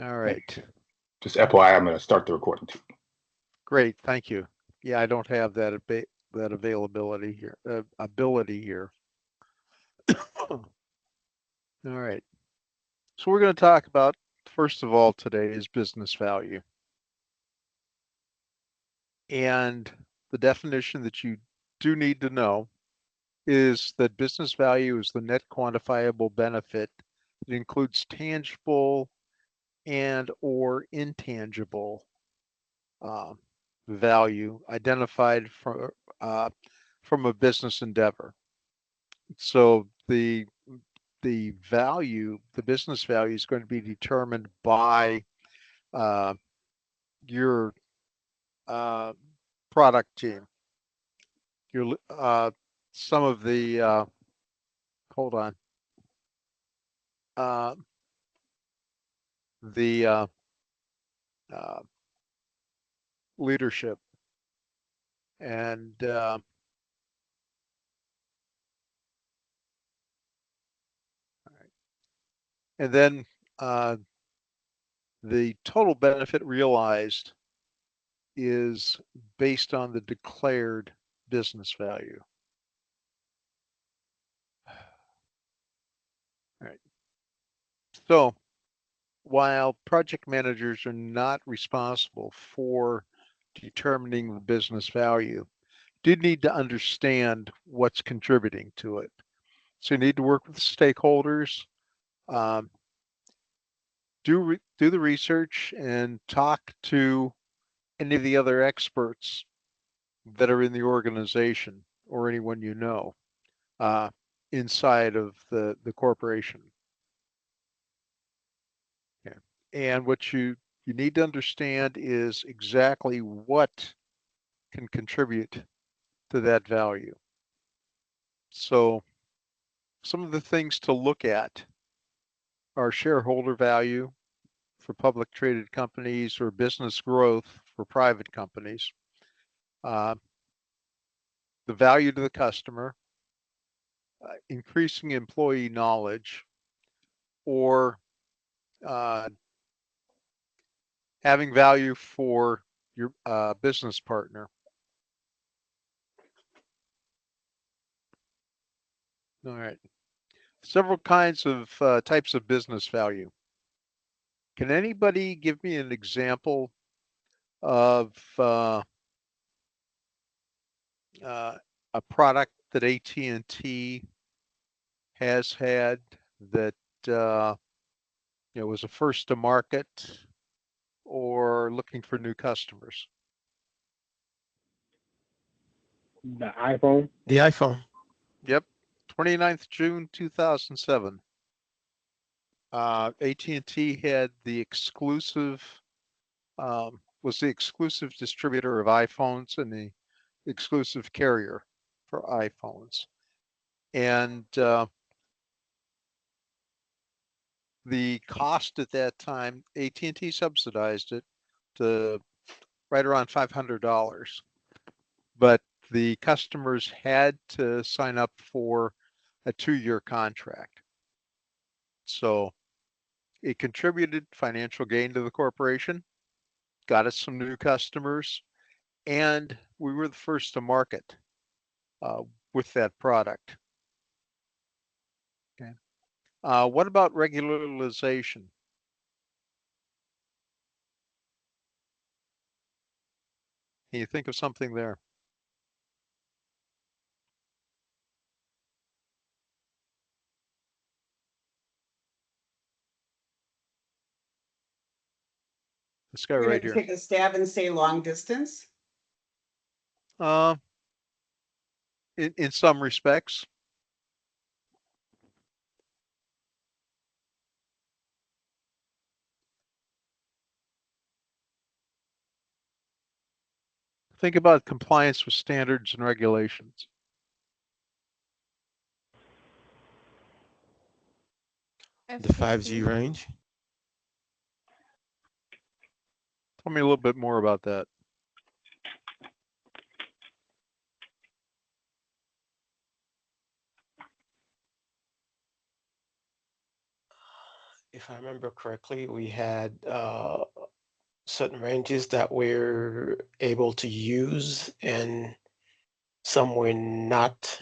All right. Just FYI, I'm going to start the recording too. Great. Thank you. Yeah, I don't have that availability here, ability here. All right. So we're going to talk about, first of all, today is business value. And the definition that you do need to know is that business value is the net quantifiable benefit. It includes tangible and or intangible uh, value identified from a business endeavor. So the value, the business value, is going to be determined by uh, your uh, product team. Your some of the hold on uh, the uh, leadership and and then uh, the total benefit realized is based on the declared business value. All right. So while project managers are not responsible for determining the business value, you do need to understand what's contributing to it. So you need to work with stakeholders, um, do the research, and talk to any of the other experts that are in the organization or anyone you know uh, inside of the corporation. Okay. And what you need to understand is exactly what can contribute to that value. So some of the things to look at are shareholder value for public traded companies or business growth for private companies, uh, the value to the customer, increasing employee knowledge, or uh, having value for your business partner. All right. Several kinds of types of business value. Can anybody give me an example of uh, a product that AT&T has had that was a first to market or looking for new customers? The iPhone. The iPhone. Yep, 29th June 2007. AT&T had the exclusive was the exclusive distributor of iPhones and the exclusive carrier for iPhones. And the cost at that time, AT&T subsidized it to right around $500. But the customers had to sign up for a 2-year contract. So it contributed financial gain to the corporation, got us some new customers, and we were the first to market uh, with that product. Okay. What about regularization? Can you think of something there? This guy You're right going to here. take a stab and say long distance? Uh, in some respects. Think about compliance with standards and regulations. The 5G range. Tell me a little bit more about that. if I remember correctly, we had certain ranges that we're able to use and some were not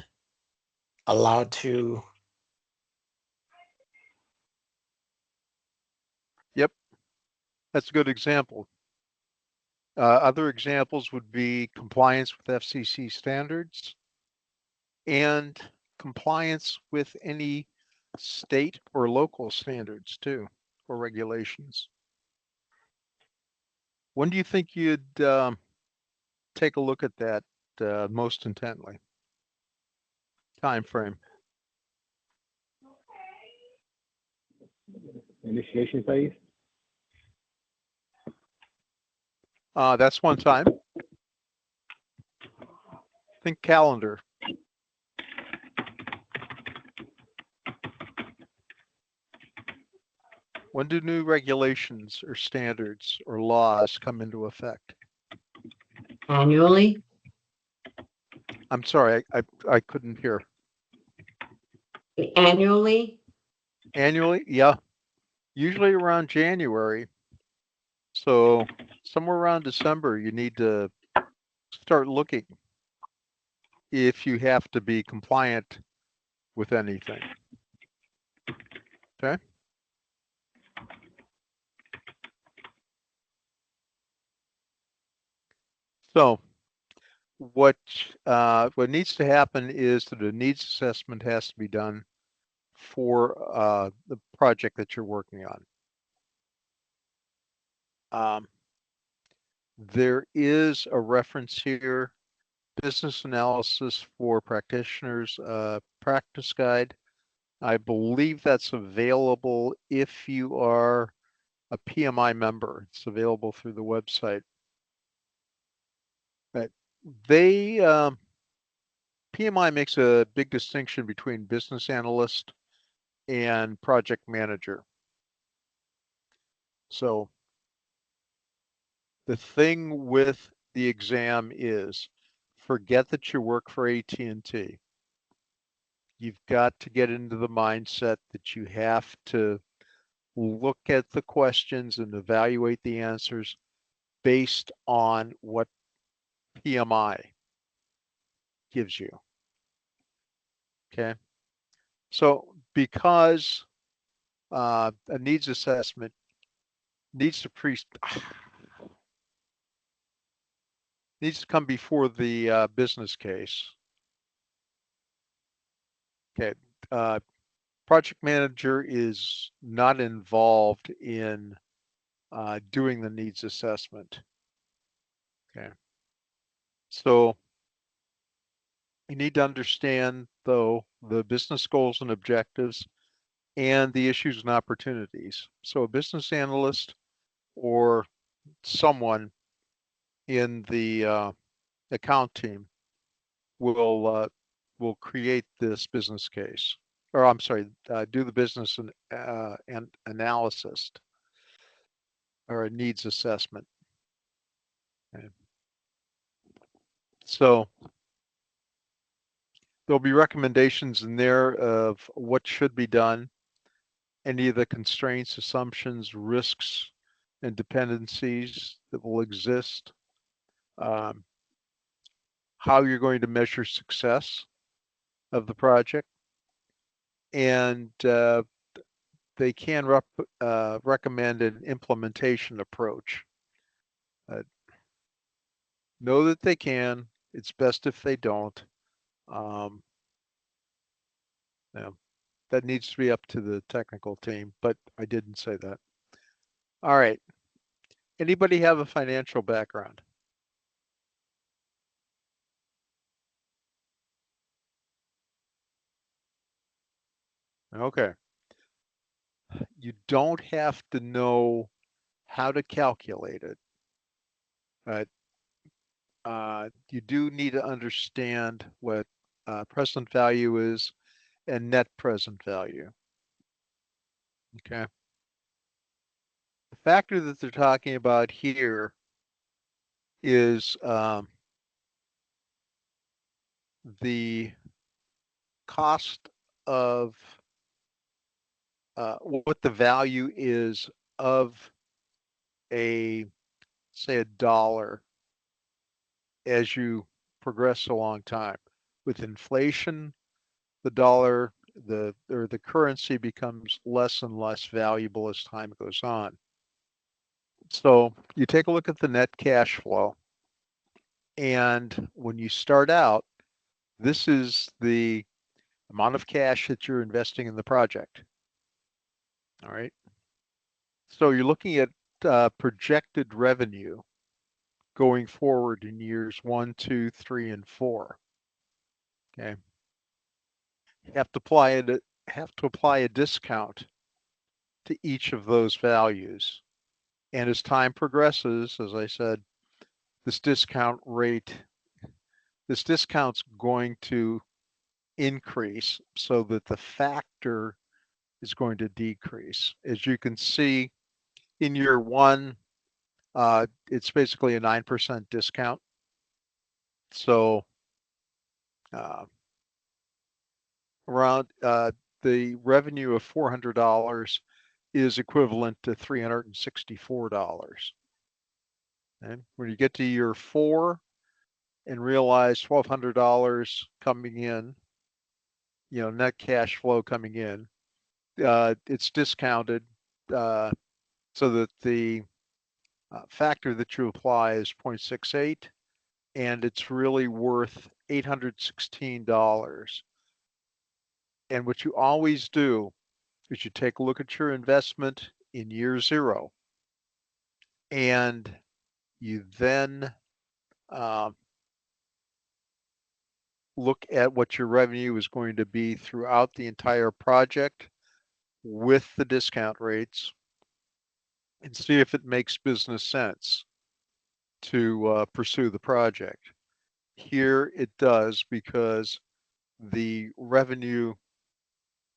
allowed to. Yep, that's a good example. Other examples would be compliance with FCC standards and compliance with any state or local standards too, or regulations. When do you think you'd take a look at that most intently? Time frame. Initiation phase. That's one time. Think calendar. When do new regulations or standards or laws come into effect? Annually? I'm sorry, I couldn't hear. Annually? Annually? Yeah, usually around January. So somewhere around December, you need to start looking if you have to be compliant with anything. Okay. So what needs to happen is that a needs assessment has to be done for the project that you're working on. There is a reference here, business analysis for practitioners, practice guide. I believe that's available if you are a PMI member. It's available through the website. But they PMI makes a big distinction between business analyst and project manager. So the thing with the exam is forget that you work for AT&T. You've got to get into the mindset that you have to look at the questions and evaluate the answers based on what PMI gives you. Okay. So because a needs assessment needs to needs to come before the business case. Okay. Project manager is not involved in doing the needs assessment. Okay. So you need to understand, though, the business goals and objectives and the issues and opportunities. So a business analyst or someone in the account team will create this business case, or I'm sorry, do the business and analysis or a needs assessment. Okay. So there'll be recommendations in there of what should be done, any of the constraints, assumptions, risks, and dependencies that will exist, how you're going to measure success of the project, and they can recommend an implementation approach. Know that they can. It's best if they don't. Yeah, that needs to be up to the technical team, but I didn't say that. All right. Anybody have a financial background? Okay. You don't have to know how to calculate it, but you do need to understand what present value is and net present value. Okay. The factor that they're talking about here is the cost of what the value is of say a dollar as you progress a long time. With inflation, the dollar, the currency becomes less and less valuable as time goes on. So you take a look at the net cash flow, and when you start out, this is the amount of cash that you're investing in the project. All right. So you're looking at projected revenue going forward in years 1, 2, 3, and 4. Okay. You have to apply a discount to each of those values. And as time progresses, as I said, this discount's going to increase so that the factor is going to decrease. As you can see in year 1, it's basically a 9% discount. So around the revenue of $400 is equivalent to $364. And when you get to year 4 and realize $1,200 coming in, net cash flow coming in, it's discounted so that the factor that you apply is 0.68, and it's really worth $816. And what you always do is you take a look at your investment in year 0, and you then look at what your revenue is going to be throughout the entire project with the discount rates, and see if it makes business sense to pursue the project. Here it does, because the revenue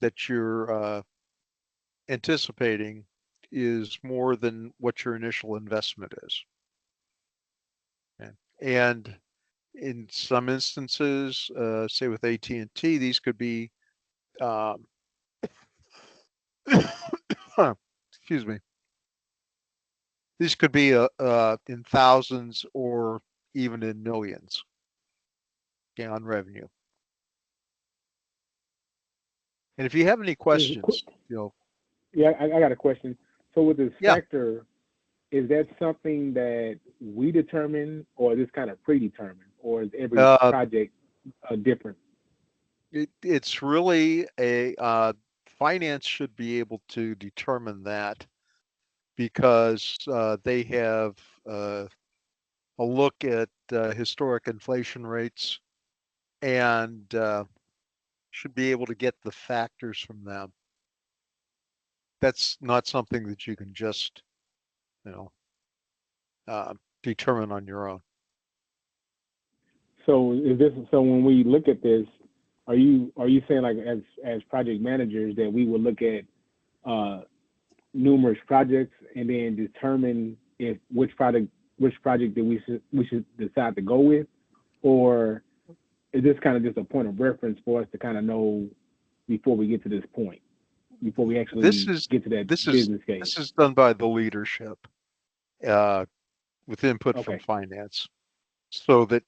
that you're anticipating is more than what your initial investment is. Okay. And in some instances, say with AT&T, these could be, excuse me, these could be in thousands or even in millions, okay, on revenue. And if you have any questions, Yeah, I got a question. So with this Yeah. factor, is that something that we determine, or is this kind of predetermined, or is every project different? It's really finance should be able to determine that, because they have a look at historic inflation rates, and should be able to get the factors from them. That's not something that you can just, determine on your own. So when we look at this, are you saying, like, as project managers, that we would look at numerous projects and then determine which project that we should decide to go with, or is this kind of just a point of reference for us to kind of know before we get to this point, before we actually get to that business case? This is done by the leadership with input from finance, so that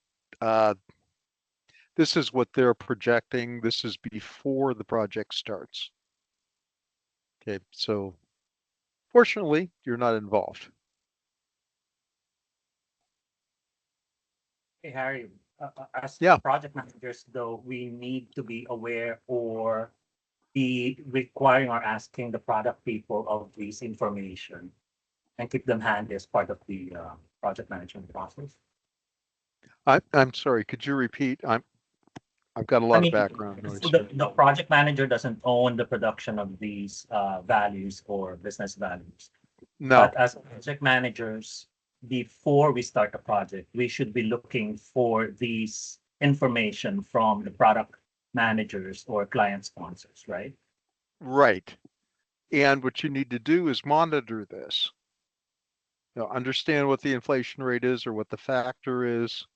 this is what they're projecting. This is before the project starts. Okay, so fortunately, you're not involved. Hey, Harry, as Yeah. project managers, though, we need to be aware or be requiring or asking the product people of this information and keep them handy as part of the project management process. I'm sorry, could you repeat? I've got a lot of background noise. So the project manager doesn't own the production of these values or business values. No. But as project managers, before we start a project, we should be looking for these information from the product managers or client sponsors, right? Right. And what you need to do is monitor this. Understand what the inflation rate is, or what the factor is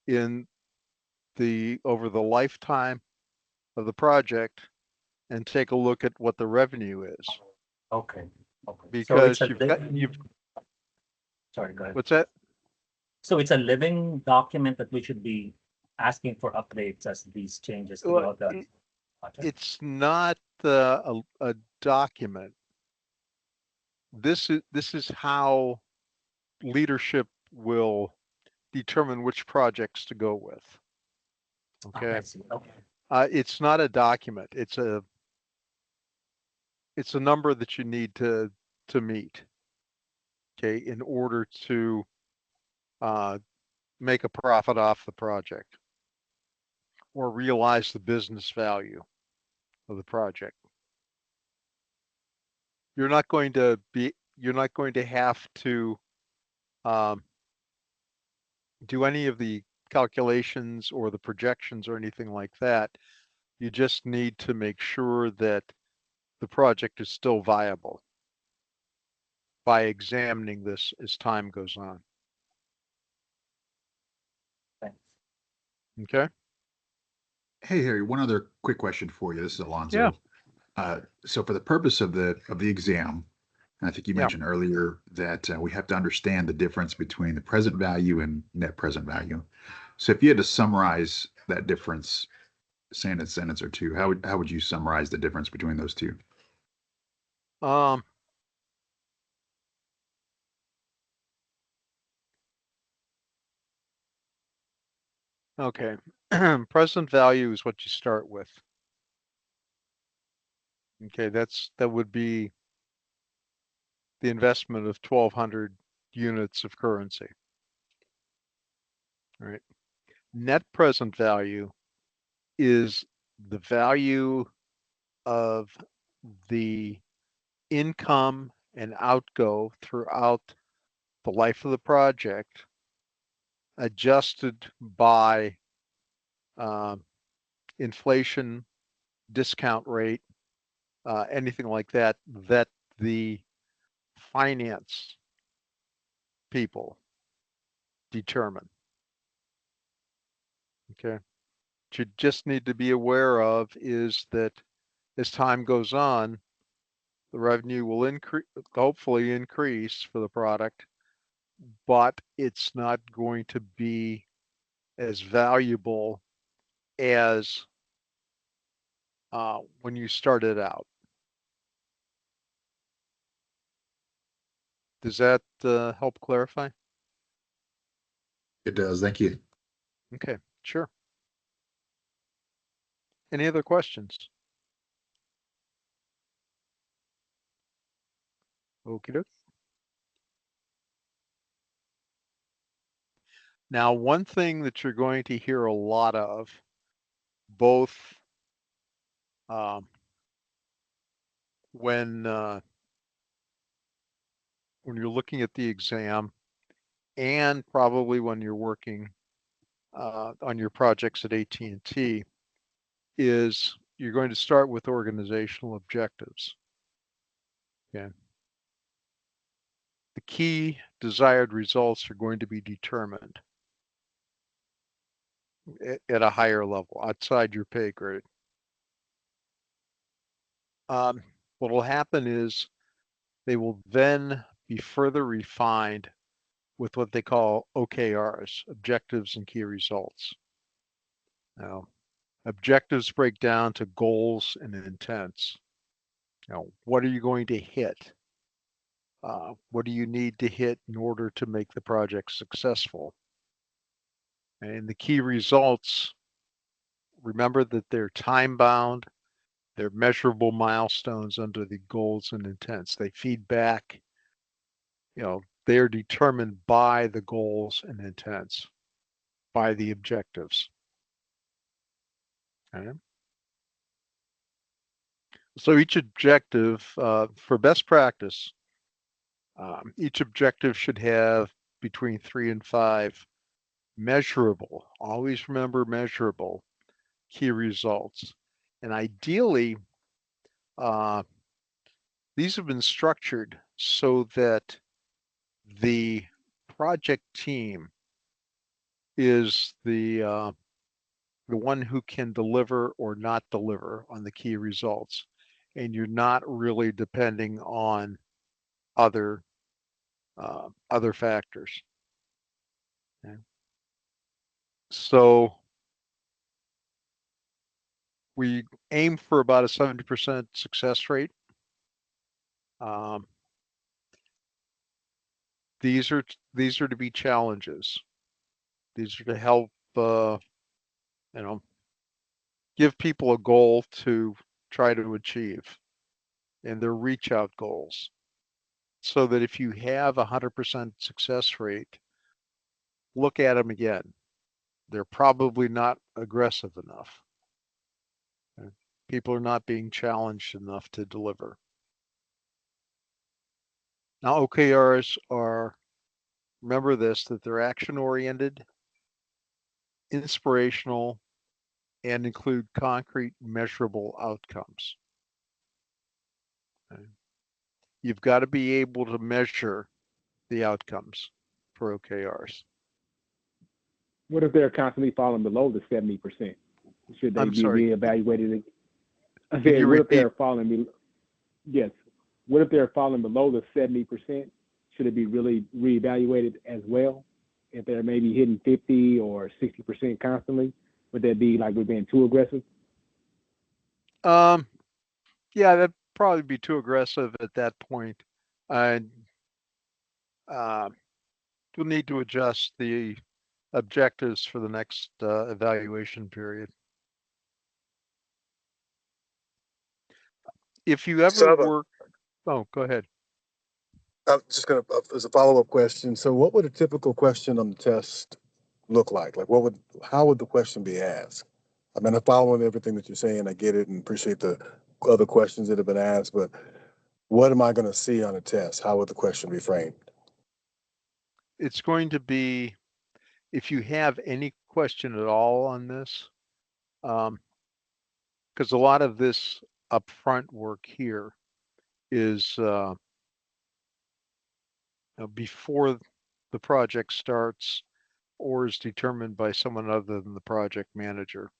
over the lifetime of the project, and take a look at what the revenue is. Okay. Okay. Because so you've, sorry, go ahead. what's that? So it's a living document that we should be asking for updates as these changes to Well, the project. It's not a document. This is how leadership will determine which projects to go with. Okay. I see. Okay. It's not a document. It's a number that you need to meet. Okay, in order to make a profit off the project or realize the business value of the project. You're not going to have to do any of the calculations or the projections or anything like that. You just need to make sure that the project is still viable by examining this as time goes on. Thanks. Okay. Hey, Harry, one other quick question for you. This is Yeah. Alonzo. So for the purpose of the exam, and I think you Yeah. mentioned earlier that we have to understand the difference between the present value and net present value. So if you had to summarize that difference, say in a sentence or two, how would you summarize the difference between those two? Okay. Present value is what you start with. Okay, that would be the investment of 1,200 units of currency. All right. Net present value is the value of the income and outgo throughout the life of the project, adjusted by inflation, discount rate, anything like that, that the finance people determine. Okay. What you just need to be aware of is that as time goes on, the revenue will hopefully increase for the product, but it's not going to be as valuable as when you started out. Does that help clarify? It does. Thank you. Okay, sure. Any other questions? Okie doke. Now, one thing that you're going to hear a lot of, both when you're looking at the exam and probably when you're working on your projects at AT&T, is you're going to start with organizational objectives. Okay. The key desired results are going to be determined at a higher level, outside your pay grade. What will happen is they will then be further refined with what they call OKRs, objectives and key results. Now, objectives break down to goals and intents. Now, what are you going to hit? What do you need to hit in order to make the project successful? And the key results, remember that they're time bound, they're measurable milestones under the goals and intents. They feed back, they are determined by the goals and intents, by the objectives. Okay. So each objective, for best practice, each objective should have between 3 and 5 measurable, always remember measurable, key results. And ideally, these have been structured so that the project team is the the one who can deliver or not deliver on the key results. And you're not really depending on other factors. Okay. So we aim for about a 70% success rate. These are to be challenges. These are to help give people a goal to try to achieve, and their reach out goals. So that if you have 100% success rate, look at them again. They're probably not aggressive enough. Okay. People are not being challenged enough to deliver. Now, OKRs are, remember this, that they're action oriented, inspirational, and include concrete measurable outcomes. Okay. You've got to be able to measure the outcomes for OKRs. What if they're constantly falling below the 70%? Should they I'm be sorry. reevaluated? I Can said, you what if repeat? they're falling below? Yes. What if they're falling below the 70%? Should it be really reevaluated as well? If they're maybe hitting 50 or 60% constantly, would that be like we're being too aggressive? Yeah, that'd probably be too aggressive at that point. And we'll need to adjust the objectives for the next evaluation period. If you So I ever have a- work, oh, go ahead. I'm just gonna, as a follow-up question, so what would a typical question on the test look like? Like, how would the question be asked? I mean, I'm following everything that you're saying. I get it and appreciate the other questions that have been asked, but what am I gonna see on a test? How would the question be framed? It's going to be, if you have any question at all on this, because a lot of this upfront work here is before the project starts or is determined by someone other than the project manager.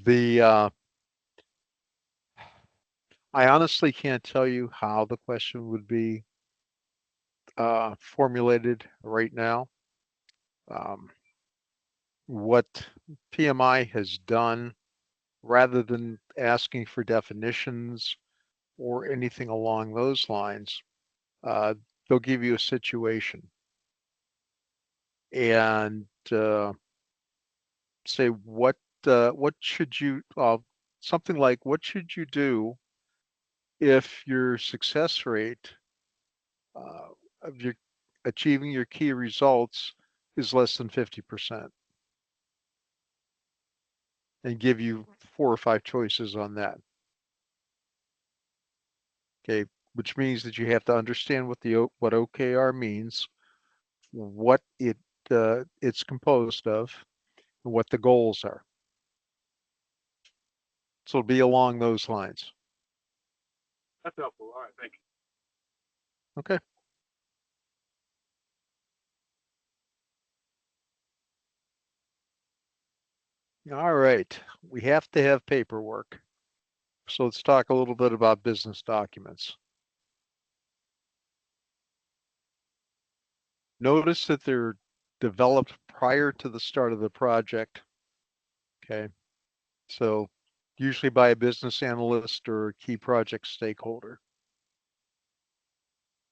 I honestly can't tell you how the question would be formulated right now. What PMI has done, rather than asking for definitions or anything along those lines, they'll give you a situation and say what should you something like, what should you do if your success rate of your achieving your key results is less than 50%, and give you 4 or 5 choices on that. Okay, which means that you have to understand what what OKR means, what it's composed of, and what the goals are. So it'll be along those lines. That's helpful. All right, thank you. Okay. All right, we have to have paperwork. So let's talk a little bit about business documents. Notice that they're developed prior to the start of the project. Okay, so usually by a business analyst or a key project stakeholder.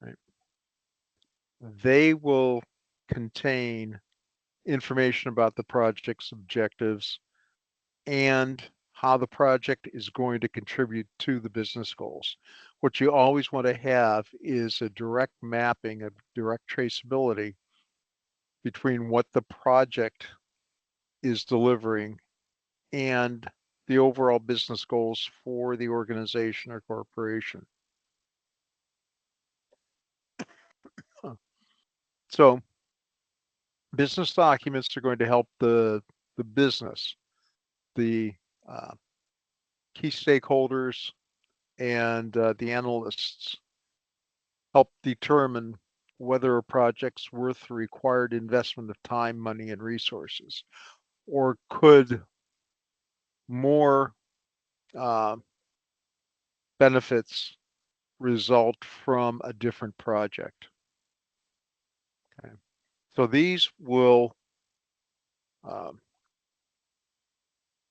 Right. They will contain information about the project's objectives and how the project is going to contribute to the business goals. What you always want to have is a direct mapping, a direct traceability between what the project is delivering and the overall business goals for the organization or corporation. So business documents are going to help the business, the key stakeholders, and the analysts help determine whether a project's worth the required investment of time, money, and resources. or could more benefits result from a different project? Okay. So um,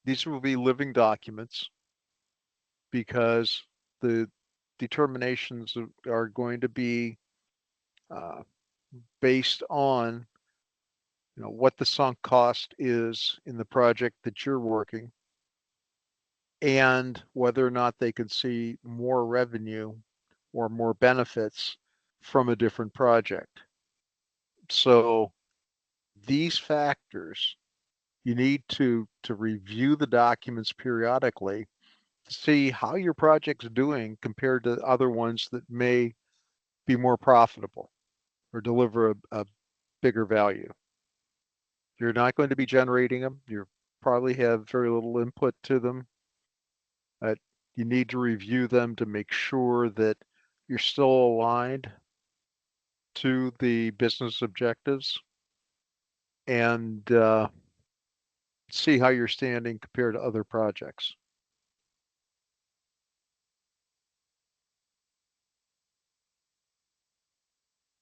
these will be living documents because the determinations are going to be uh, based on what the sunk cost is in the project that you're working and whether or not they can see more revenue or more benefits from a different project. So these factors, you need to review the documents periodically to see how your project's doing compared to other ones that may be more profitable or deliver a bigger value. You're not going to be generating them. You probably have very little input to them. You need to review them to make sure that you're still aligned to the business objectives and see how you're standing compared to other projects.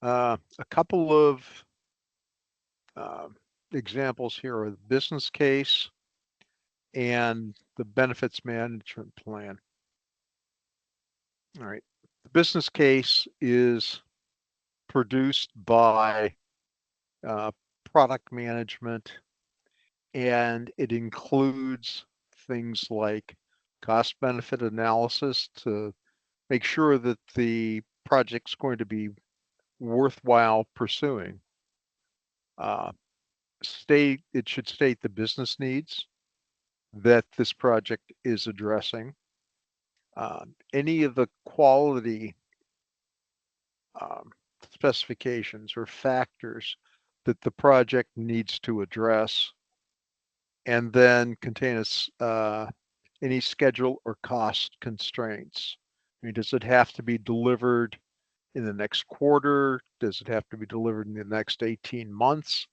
A couple of examples here are the business case and the benefits management plan. All right. The business case is produced by product management, and it includes things like cost benefit analysis to make sure that the project's going to be worthwhile pursuing. It should state the business needs that this project is addressing. Any of the quality specifications or factors that the project needs to address, and then contain any schedule or cost constraints. I mean, does it have to be delivered in the next quarter? Does it have to be delivered in the next 18 months?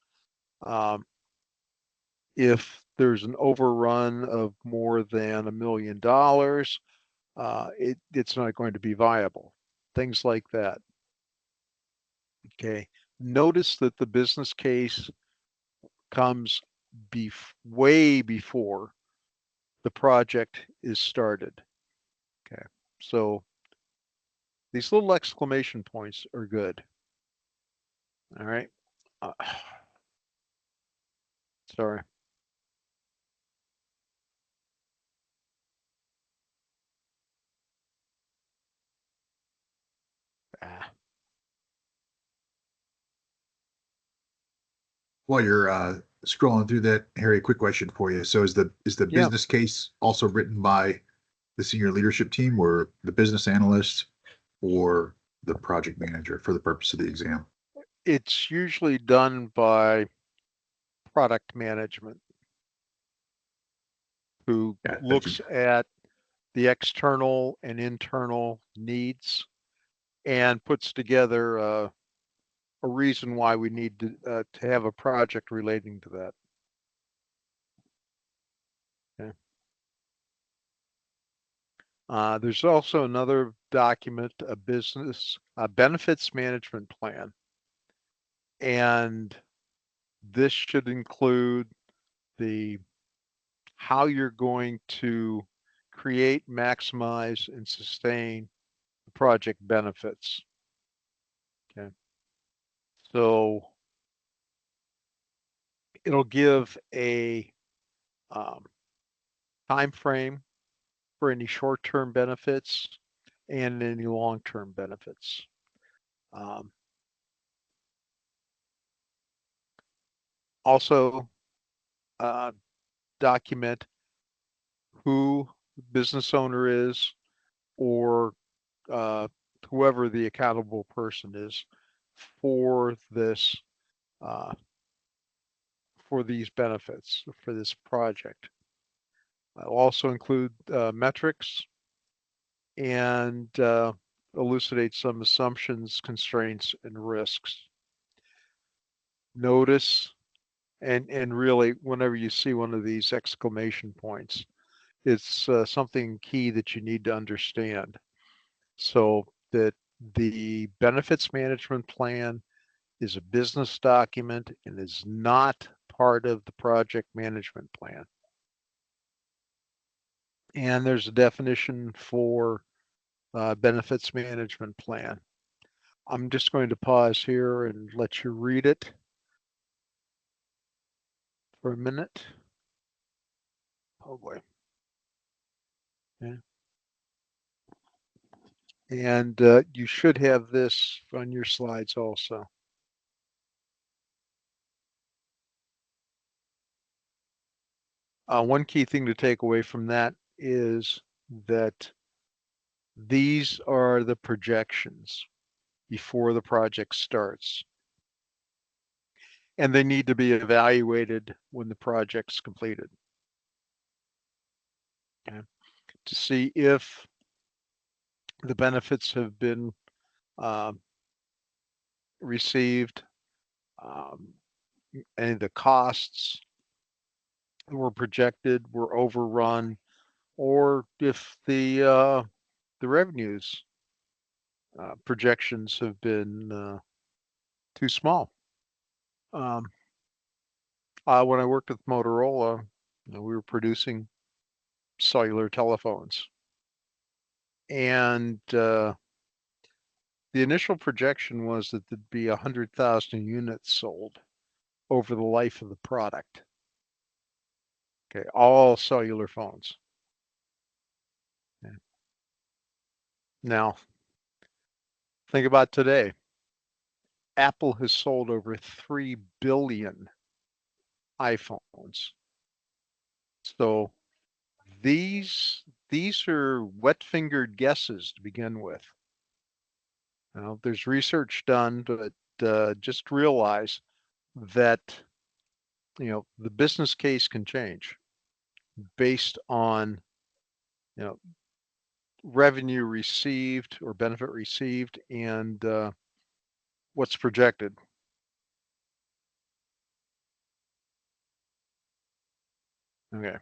If there's an overrun of more than $1 million, it's not going to be viable. Things like that. Okay. Notice that the business case comes way before the project is started. Okay. So these little exclamation points are good. All right. Sorry. Ah. While you're scrolling through that, Harry, a quick question for you. So is the Yeah. business case also written by the senior leadership team or the business analyst or the project manager for the purpose of the exam? It's usually done by product management who Yeah, looks at the external and internal needs and puts together a reason why we need to have a project relating to that. Okay. There's also another document, a benefits management plan. And this should include how you're going to create, maximize, and sustain the project benefits. Okay. So it'll give a time frame for any short-term benefits and any long-term benefits. Also, document who the business owner is or whoever the accountable person is for this, for these benefits, for this project. I'll also include metrics and elucidate some assumptions, constraints, and risks. Notice And really, whenever you see one of these exclamation points, it's something key that you need to understand. So that the benefits management plan is a business document and is not part of the project management plan. And there's a definition for benefits management plan. I'm just going to pause here and let you read it for a minute. Oh boy. Yeah. And you should have this on your slides also. One key thing to take away from that is that these are the projections before the project starts. And they need to be evaluated when the project's completed. Okay. To see if the benefits have been received, any of the costs were projected, were overrun, or if the revenues projections have been too small. When I worked with Motorola, we were producing cellular telephones, and the initial projection was that there'd be 100,000 units sold over the life of the product. Okay, all cellular phones. Okay. Now, think about today. Apple has sold over 3 billion iPhones. So these are wet-fingered guesses to begin with. Now, there's research done, but just realize that the business case can change based on revenue received or benefit received and what's projected. Okay.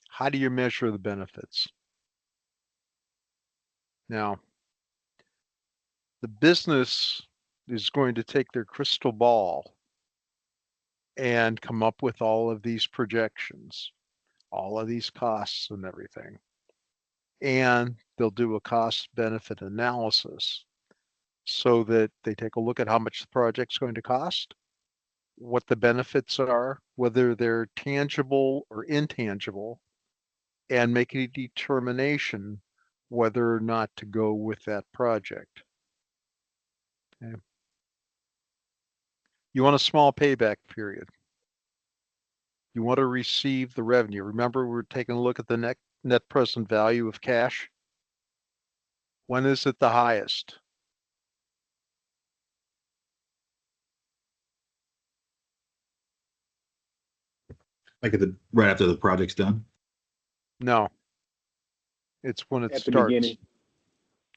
How do you measure the benefits? Now, the business is going to take their crystal ball and come up with all of these projections, all of these costs and everything. And they'll do a cost benefit analysis so that they take a look at how much the project's going to cost, what the benefits are, whether they're tangible or intangible, and make a determination whether or not to go with that project. Okay. You want a small payback period. You want to receive the revenue. Remember, we're taking a look at the net present value of cash. When is it the highest? Like right after the project's done. No, it's when it At the starts. beginning.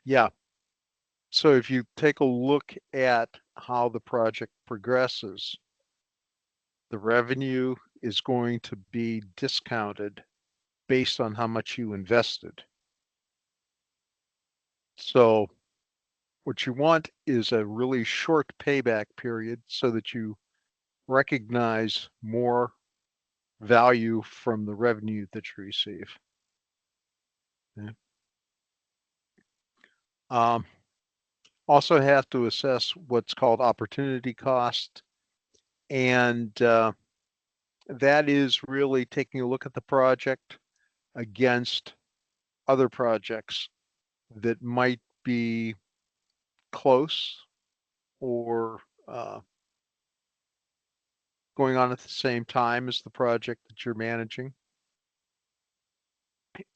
Yeah. So if you take a look at how the project progresses, the revenue is going to be discounted based on how much you invested. So what you want is a really short payback period so that you recognize more value from the revenue that you receive. Okay. Also have to assess what's called opportunity cost. And that is really taking a look at the project against other projects that might be close or going on at the same time as the project that you're managing.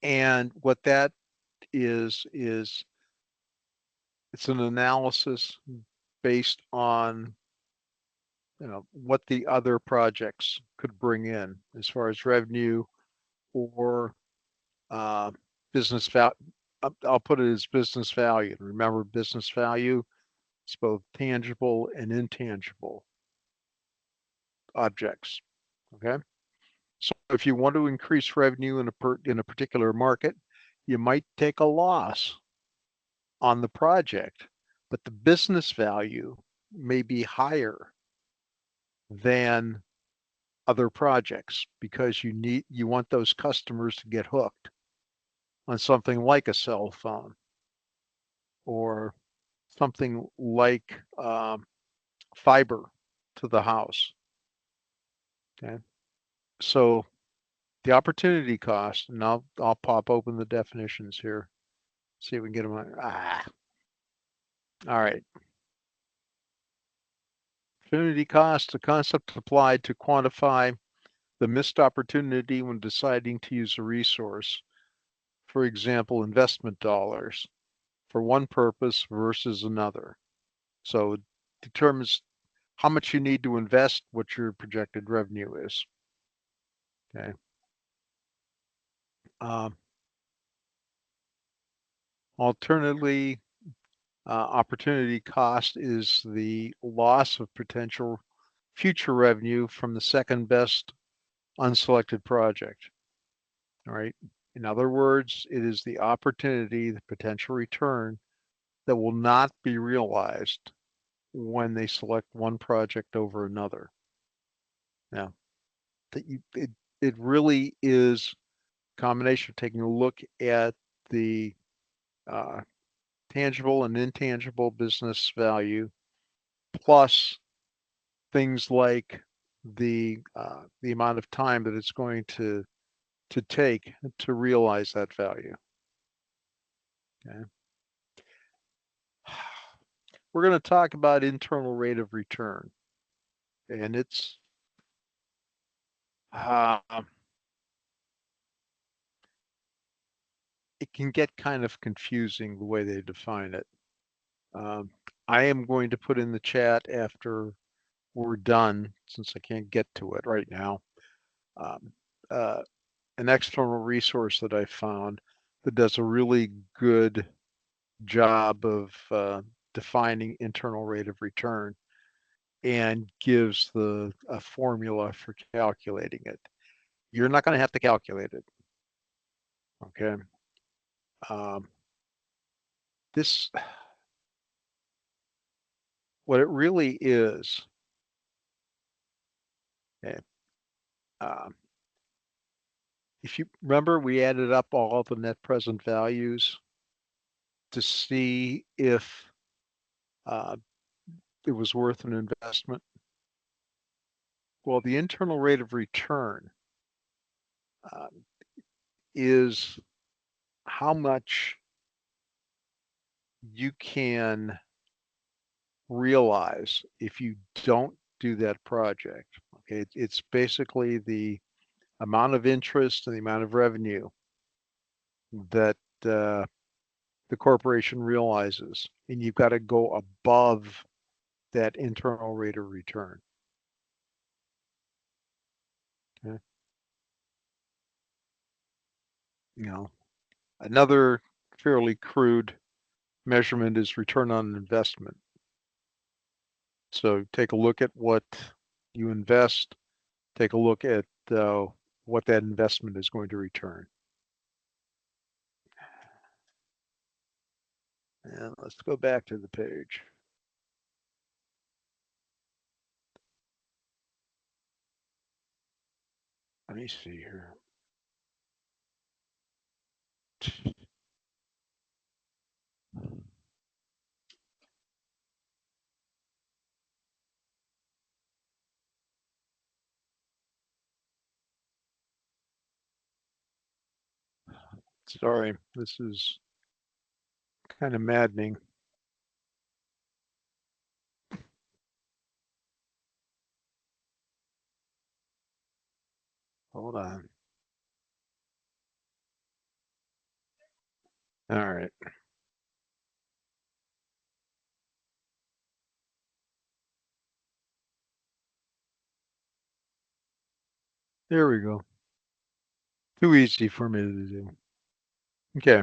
And what that is it's an analysis based on what the other projects could bring in as far as revenue or business value. I'll put it as business value. Remember, business value is both tangible and intangible. objects. Okay. So if you want to increase revenue in a particular market, you might take a loss on the project, but the business value may be higher than other projects because you want those customers to get hooked on something like a cell phone or something like fiber to the house. Okay. So the opportunity cost, and I'll pop open the definitions here. See if we can get them on. All right. Opportunity cost, a concept applied to quantify the missed opportunity when deciding to use a resource. For example, investment dollars for one purpose versus another. So it determines how much you need to invest, what your projected revenue is. Okay. Alternatively, opportunity cost is the loss of potential future revenue from the second best unselected project. All right. In other words, it is the opportunity, the potential return that will not be realized when they select one project over another. Now, it really is a combination of taking a look at the tangible and intangible business value, plus things like the amount of time that it's going to take to realize that value. Okay. We're going to talk about internal rate of return, and it's it can get kind of confusing the way they define it. I am going to put in the chat after we're done, since I can't get to it right now, um, an external resource that I found that does a really good job of defining internal rate of return and gives a formula for calculating it. You're not going to have to calculate it. Okay. This, what it really is, okay, if you remember, we added up all the net present values to see if it was worth an investment. Well, the internal rate of return is how much you can realize if you don't do that project. Okay, it's basically the amount of interest and the amount of revenue that the corporation realizes, and you've got to go above that internal rate of return. Okay. You know, another fairly crude measurement is return on investment. So take a look at what you invest, take a look at what that investment is going to return. And let's go back to the page. Let me see here. Sorry, this is kind of maddening. Hold on. All right. There we go. Too easy for me to do. Okay.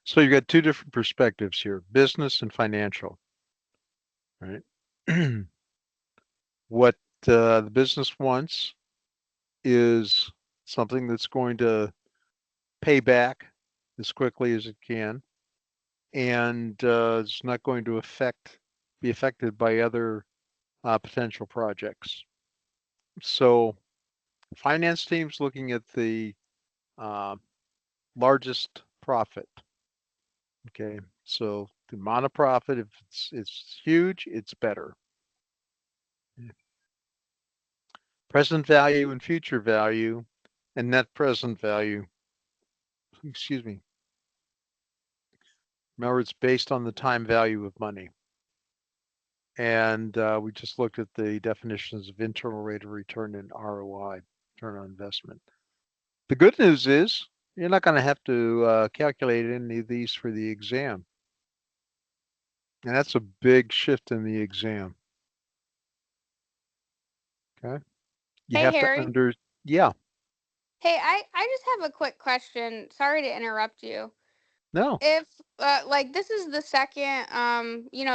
So you've got two different perspectives here, business and financial, right? What the business wants is something that's going to pay back as quickly as it can, and it's not going to be affected by other potential projects. So finance team's looking at the uh, largest profit. Okay, so the amount of profit, if it's huge, it's better. Present value and future value and net present value. Excuse me. Remember, it's based on the time value of money. And we just looked at the definitions of internal rate of return and ROI, return on investment. The good news is you're not going to have to calculate any of these for the exam. And that's a big shift in the exam. Okay. You Hey, have to Harry. yeah, Hey, I just have a quick question. Sorry to interrupt you. no. If like this is the second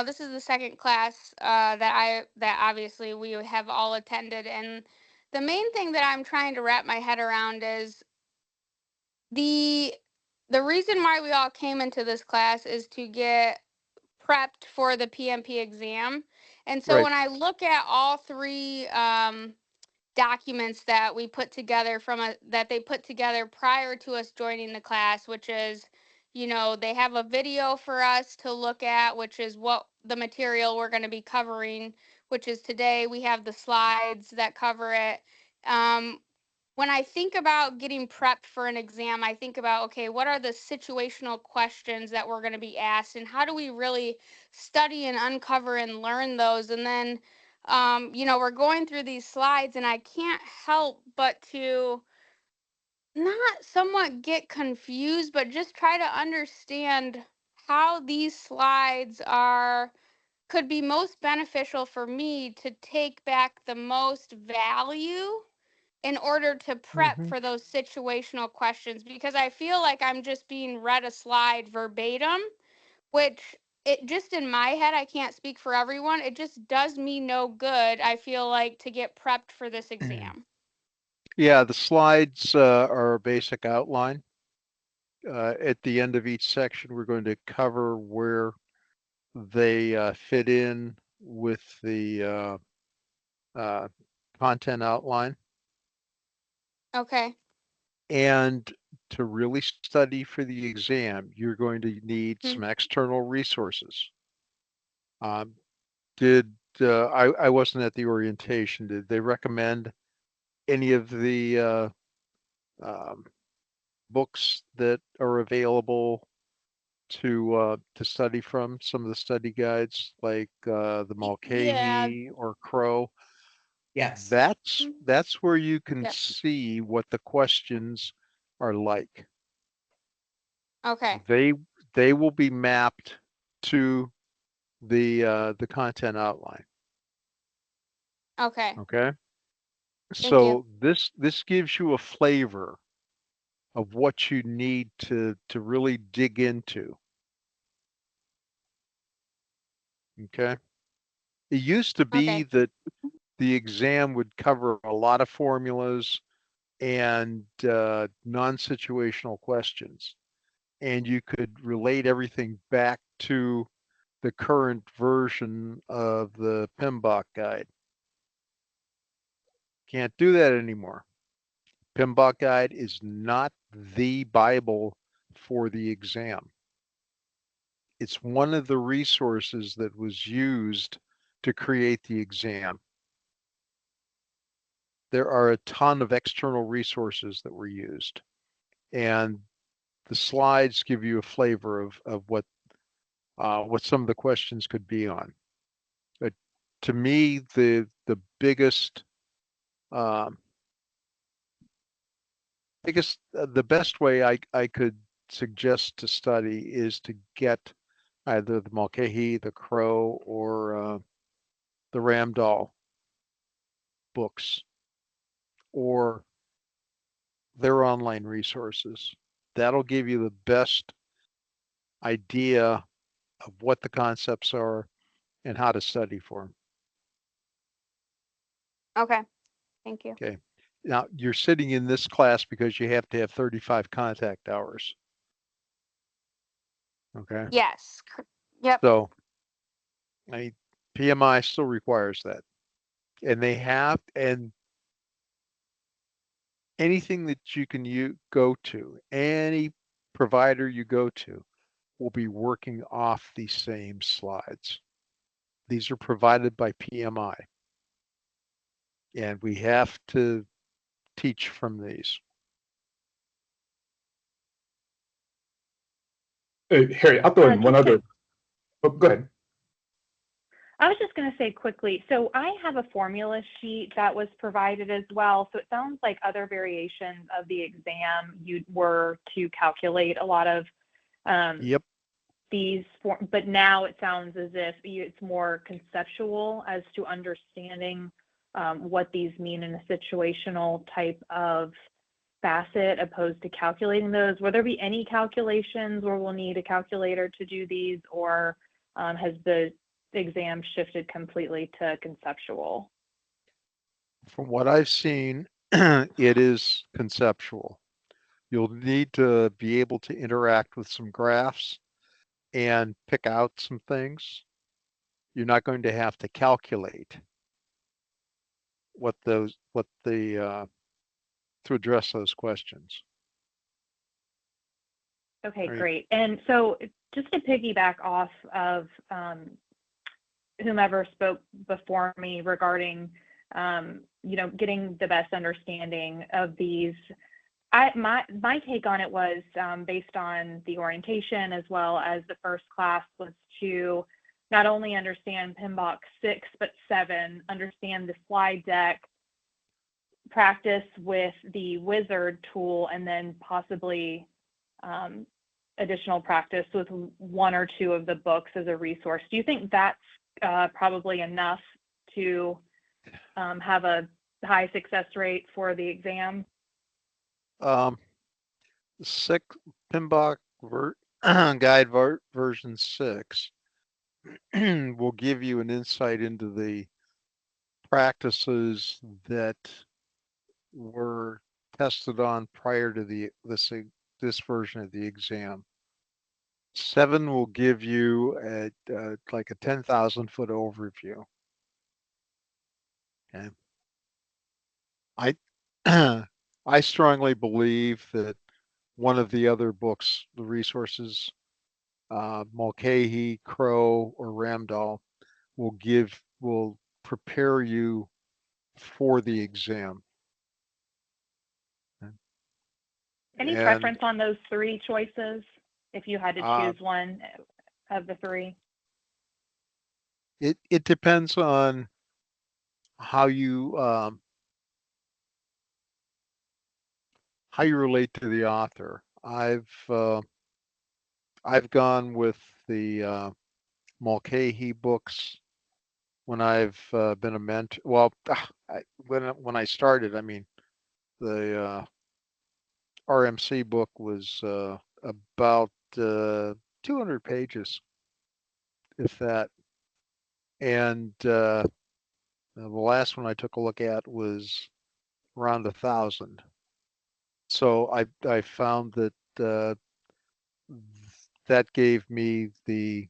this is the second class that obviously we have all attended, and the main thing that I'm trying to wrap my head around is the the reason why we all came into this class is to get prepped for the PMP exam. And so Right. when I look at all three documents that we put together that they put together prior to us joining the class, which is, they have a video for us to look at, which is what the material we're going to be covering, which is today. We have the slides that cover it. When I think about getting prepped for an exam, I think about, okay, what are the situational questions that we're going to be asked, and how do we really study and uncover and learn those? And then, we're going through these slides, and I can't help but to not somewhat get confused, but just try to understand how these slides could be most beneficial for me to take back the most value in order to prep Hmm. for those situational questions, because I feel like I'm just being read a slide verbatim, which it just in my head, I can't speak for everyone. It just does me no good, I feel like, to get prepped for this exam. Yeah, the slides are a basic outline. At the end of each section, we're going to cover where they fit in with the uh, content outline. Okay. And to really study for the exam, you're going to need Hmm. some external resources. Um, I wasn't at the orientation. Did they recommend any of the um, books that are available to study from? Some of the study guides, like the Yeah. Mulcahy or Crow. Yes. That's where you can Yeah. see what the questions are like. Okay. They they will be mapped to the content outline. Okay. Okay. Thank you. So this gives you a flavor of what you need to really dig into. Okay. It used to be Okay. that the exam would cover a lot of formulas and non-situational questions, and you could relate everything back to the current version of the PMBOK guide. Can't do that anymore. PMBOK guide is not the Bible for the exam. It's one of the resources that was used to create the exam. There are a ton of external resources that were used, and the slides give you a flavor of what some of the questions could be on. But to me, the um, the best way I could suggest to study is to get either the Mulcahy, the Crow, or the Ramdahl books, or their online resources. That'll give you the best idea of what the concepts are and how to study for them. Okay, thank you. Okay. Now you're sitting in this class because you have to have 35 contact hours. Okay. Yes. Yep. So PMI still requires that. And anything that you can go to, any provider you go to will be working off these same slides. These are provided by PMI. And we have to teach from these. Harry, I'll throw in one Just other. Oh, go ahead. I was just going to say quickly, so I have a formula sheet that was provided as well. So it sounds like other variations of the exam you were to calculate a lot of Yep. but now it sounds as if it's more conceptual as to understanding what these mean in a situational type of facet opposed to calculating those. Will there be any calculations where we'll need a calculator to do these, or has the exam shifted completely to conceptual? From what I've seen, it is conceptual. You'll need to be able to interact with some graphs and pick out some things. You're not going to have to calculate to address those questions. Okay, Right. great. And so just to piggyback off of whomever spoke before me regarding, getting the best understanding of these, my take on it was based on the orientation as well as the first class was to not only understand PMBOK 6, but 7, understand the slide deck, practice with the wizard tool, and then possibly additional practice with one or two of the books as a resource. Do you think that's probably enough to have a high success rate for the exam? Six PMBOK guide version 6 will give you an insight into the practices that were tested on prior to this version of the exam. 7 will give you like a 10,000-foot overview. Okay. I strongly believe that one of the other books, the resources, Mulcahy, Crow, or Ramdahl, will prepare you for the exam. Any And preference on those three choices if you had to choose one of the three? it depends on how you relate to the author. I've gone with the Mulcahy books when I've been a mentor. Well, when I started, I mean, the RMC book was about 200 pages, if that. And the last one I took a look at was around 1,000. So I found that that gave me the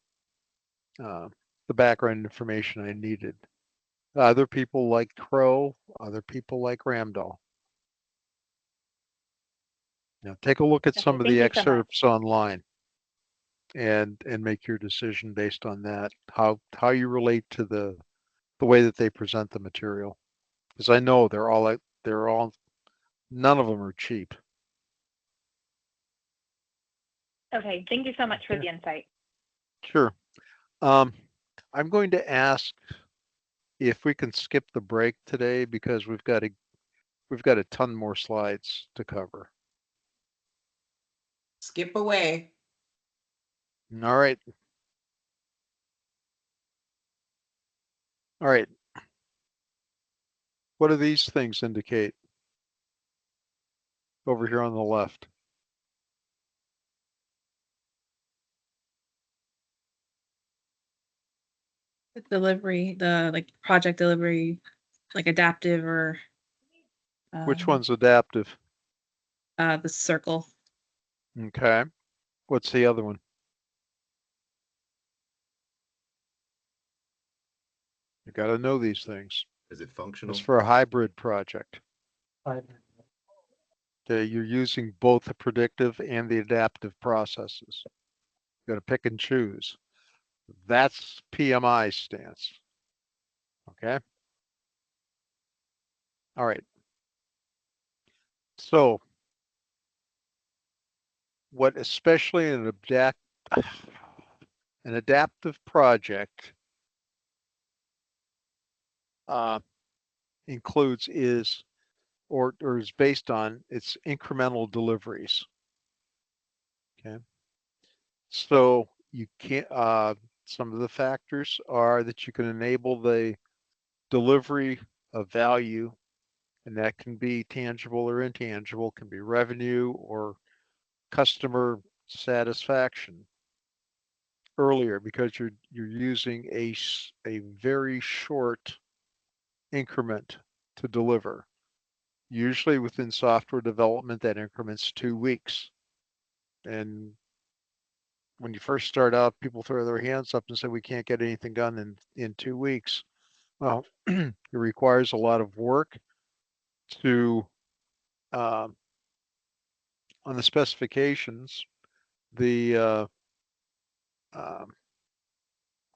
background information I needed. Other people like Crow, other people like Ramdahl. Now take a look at some Okay, of thank the you so much. excerpts online and make your decision based on that. How you relate to the way that they present the material. Because I know they're all none of them are cheap. Okay, thank you so much for Okay. the insight. Sure. I'm going to ask if we can skip the break today because we've got a ton more slides to cover. Skip away. All right. All right. What do these things indicate over here on the left? The delivery, the like project delivery like adaptive or Which one's adaptive? the circle. Okay. What's the other one? You got to know these things. Is it functional? It's for a hybrid project. Right. Okay, you're using both the predictive and the adaptive processes. You got to pick and choose. That's PMI stance. Okay. All right. So what especially an adaptive project includes is or is based on its incremental deliveries. Okay. So you can't some of the factors are that you can enable the delivery of value, and that can be tangible or intangible, can be revenue or customer satisfaction earlier, because you're using a very short increment to deliver. Usually within software development, that increment's 2 weeks. And when you first start out, people throw their hands up and say, we can't get anything done in 2 weeks. Well, it requires a lot of work to, on the specifications, the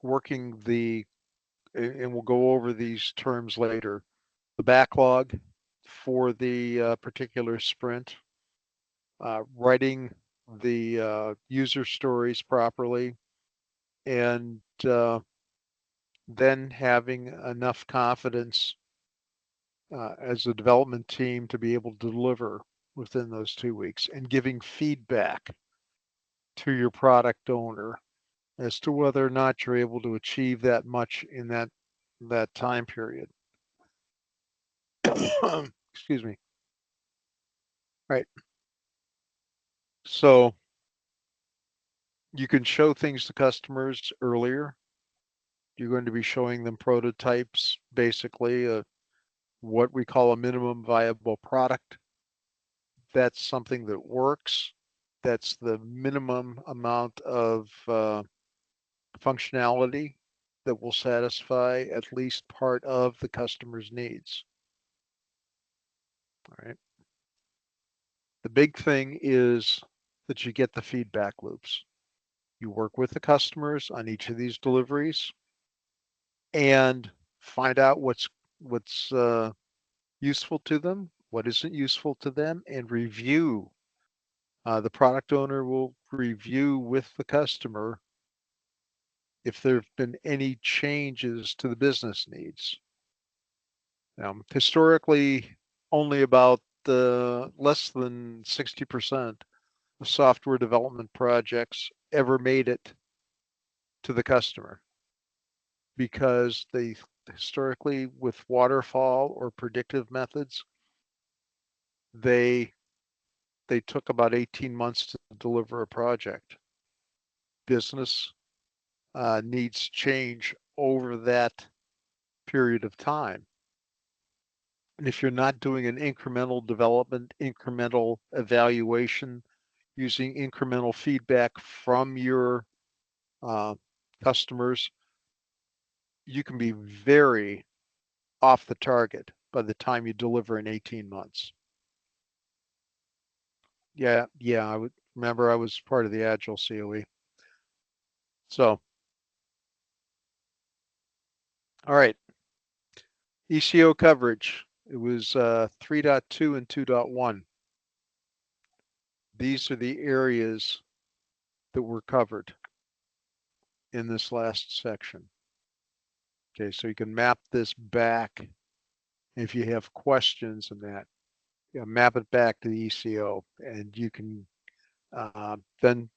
working and we'll go over these terms later, the backlog for the particular sprint, writing the user stories properly, and then having enough confidence as a development team to be able to deliver within those 2 weeks, and giving feedback to your product owner as to whether or not you're able to achieve that much in that time period. Excuse me. Right. So you can show things to customers earlier. You're going to be showing them prototypes, basically, what we call a minimum viable product. That's something that works. That's the minimum amount of functionality that will satisfy at least part of the customer's needs. All right. The big thing is that you get the feedback loops. You work with the customers on each of these deliveries and find out what's useful to them, what isn't useful to them, and review. The product owner will review with the customer if there have been any changes to the business needs. Historically, only about less than 60% of software development projects ever made it to the customer, because they historically, with waterfall or predictive methods, they took about 18 months to deliver a project. Business needs change over that period of time. And if you're not doing an incremental development, incremental evaluation, using incremental feedback from your customers, you can be very off the target by the time you deliver in 18 months. Yeah, I would remember I was part of the Agile COE. So, all right. ECO coverage. It was 3.2 and 2.1. These are the areas that were covered in this last section. Okay, so you can map this back. If you have questions in that, map it back to the ECO, and you can then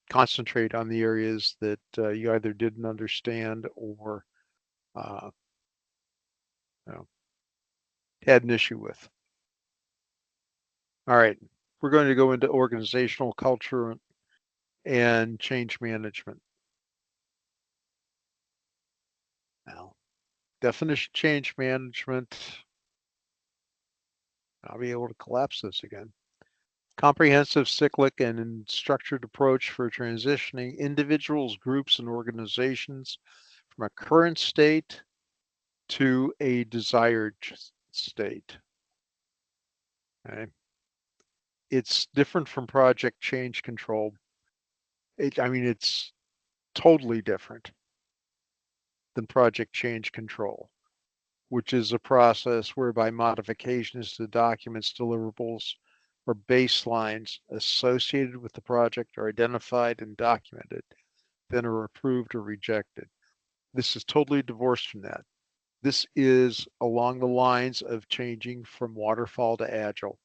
concentrate on the areas that you either didn't understand or had an issue with. All right, we're going to go into organizational culture and change management. Now, definition change management. I'll be able to collapse this again. Comprehensive, cyclic, and structured approach for transitioning individuals, groups, and organizations from a current state to a desired state. Okay. It's different from project change control. I mean, it's totally different than project change control, which is a process whereby modifications to documents, deliverables, or baselines associated with the project are identified and documented, then are approved or rejected. This is totally divorced from that. This is along the lines of changing from waterfall to agile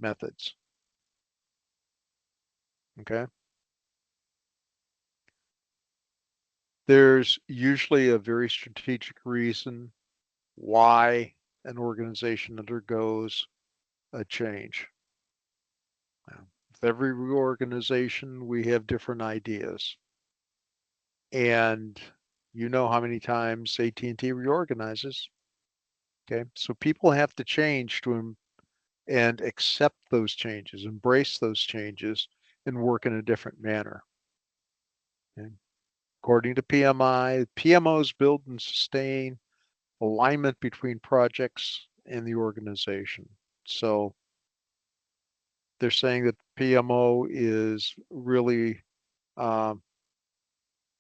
methods. Okay. There's usually a very strategic reason why an organization undergoes a change. With every reorganization, we have different ideas. And you know how many times AT&T reorganizes. Okay, so people have to change and accept those changes, embrace those changes, and work in a different manner. Okay. According to PMI, PMOs build and sustain alignment between projects and the organization. So they're saying that PMO is really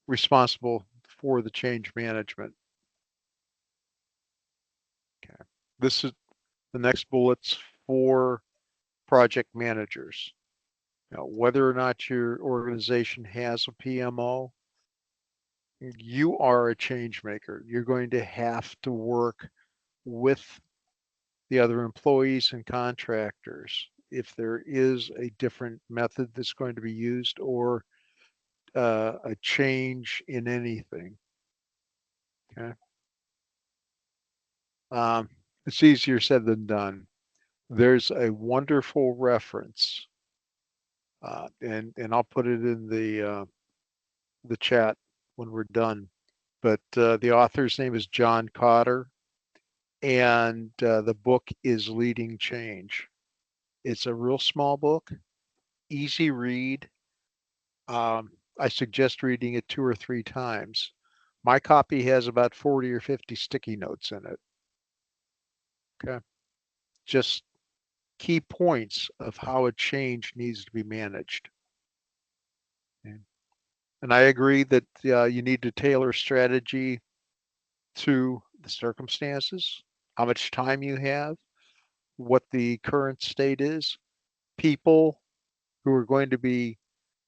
responsible for the change management. Okay. This is the next bullets for project managers. Now, whether or not your organization has a PMO, you are a change maker. You're going to have to work with the other employees and contractors if there is a different method that's going to be used or a change in anything. Okay. It's easier said than done. There's a wonderful reference, and I'll put it in the chat when we're done. But the author's name is John Cotter, and the book is Leading Change. It's a real small book, easy read. I suggest reading it 2 or 3 times. My copy has about 40 or 50 sticky notes in it. Okay. Just key points of how a change needs to be managed. Okay. And I agree that you need to tailor strategy to the circumstances, how much time you have, what the current state is, people who are going to be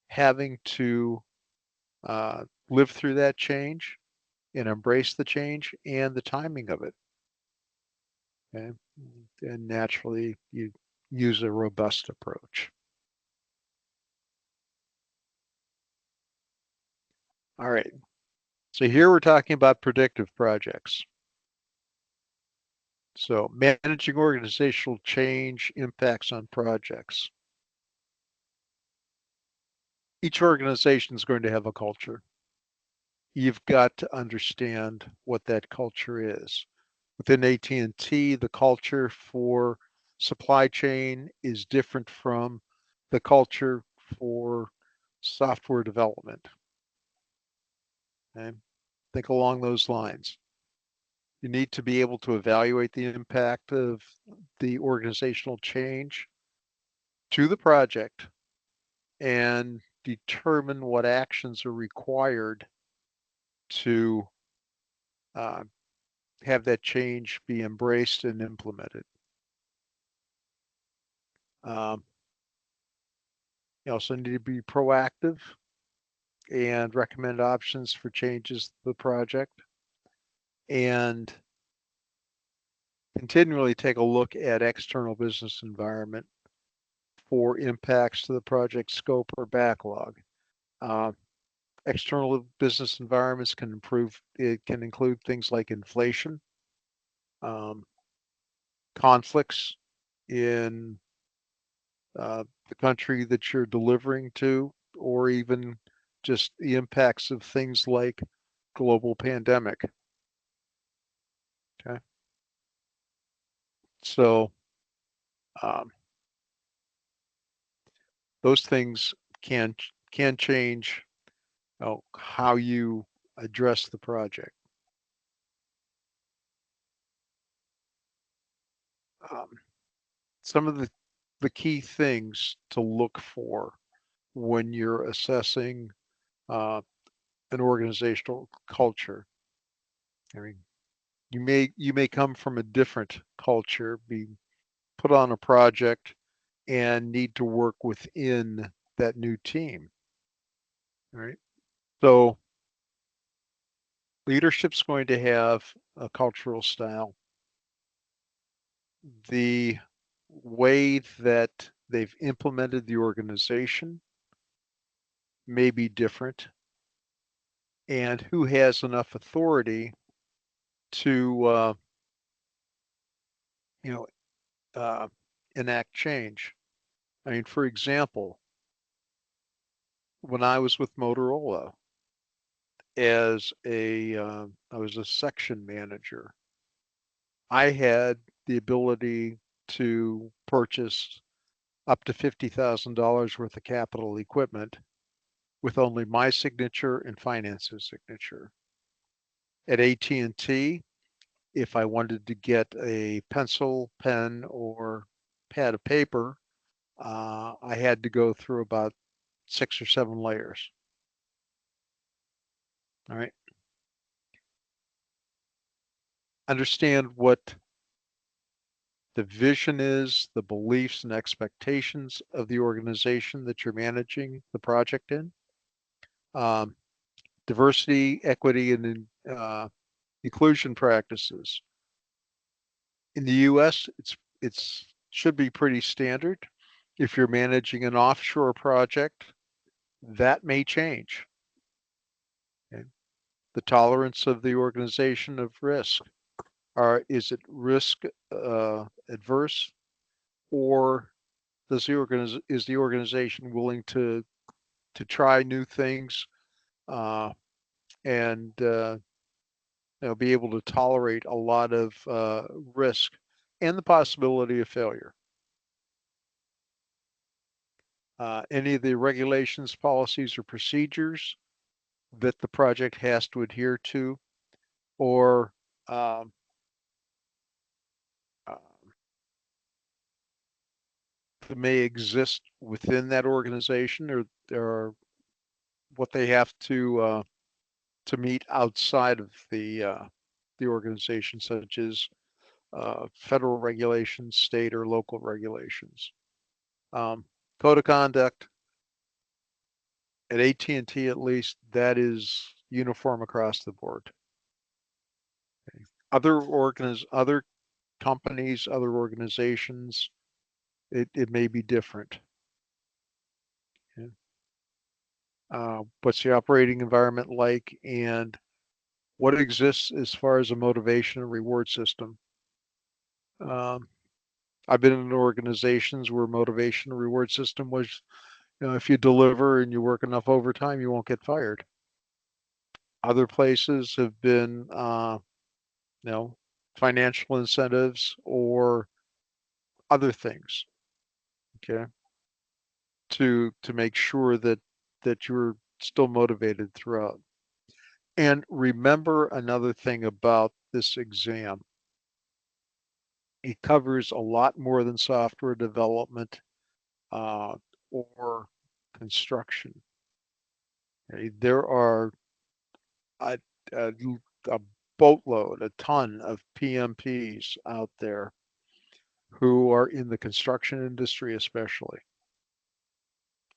having to live through that change and embrace the change, and the timing of it. Okay? And naturally, you use a robust approach. All right. So here we're talking about predictive projects. So managing organizational change impacts on projects. Each organization is going to have a culture. You've got to understand what that culture is. Within AT&T, the culture for supply chain is different from the culture for software development. Okay? Think along those lines. You need to be able to evaluate the impact of the organizational change to the project and determine what actions are required to have that change be embraced and implemented. You also need to be proactive and recommend options for changes to the project, and continually take a look at external business environment for impacts to the project scope or backlog. External business environments can include things like inflation, conflicts in the country that you're delivering to, or even just the impacts of things like global pandemic. So those things can change how you address the project. Some of the key things to look for when you're assessing an organizational culture. I mean, you may come from a different culture, be put on a project, and need to work within that new team. All right. So leadership's going to have a cultural style. The way that they've implemented the organization may be different, and who has enough authority to you know enact change. I mean, for example, when I was with Motorola as I was a section manager, I had the ability to purchase up to $50,000 worth of capital equipment with only my signature and finance's signature. At AT&T, if I wanted to get a pencil, pen, or pad of paper, I had to go through about 6 or 7 layers. All right. Understand what the vision is, the beliefs and expectations of the organization that you're managing the project in. Diversity, equity, and inclusion practices. In the US, it's should be pretty standard. If you're managing an offshore project, that may change. Okay. The tolerance of the organization of risk. Is it risk adverse, or is the organization willing to try new things and be able to tolerate a lot of risk and the possibility of failure? Any of the regulations, policies, or procedures that the project has to adhere to, or um, uh, that may exist within that organization, or what they have to meet outside of the organization, such as federal regulations, state or local regulations. Code of conduct at AT&T, at least, that is uniform across the board. Okay. Other companies, other organizations, it may be different. Okay. What's the operating environment like, and what exists as far as a motivation and reward system? I've been in organizations where motivation and reward system was, if you deliver and you work enough overtime, you won't get fired. Other places have been, financial incentives or other things, okay, to make sure that you're still motivated throughout. And remember another thing about this exam. It covers a lot more than software development or construction. Okay. There are a, a, a boatload, a ton of PMPs out there who are in the construction industry, especially.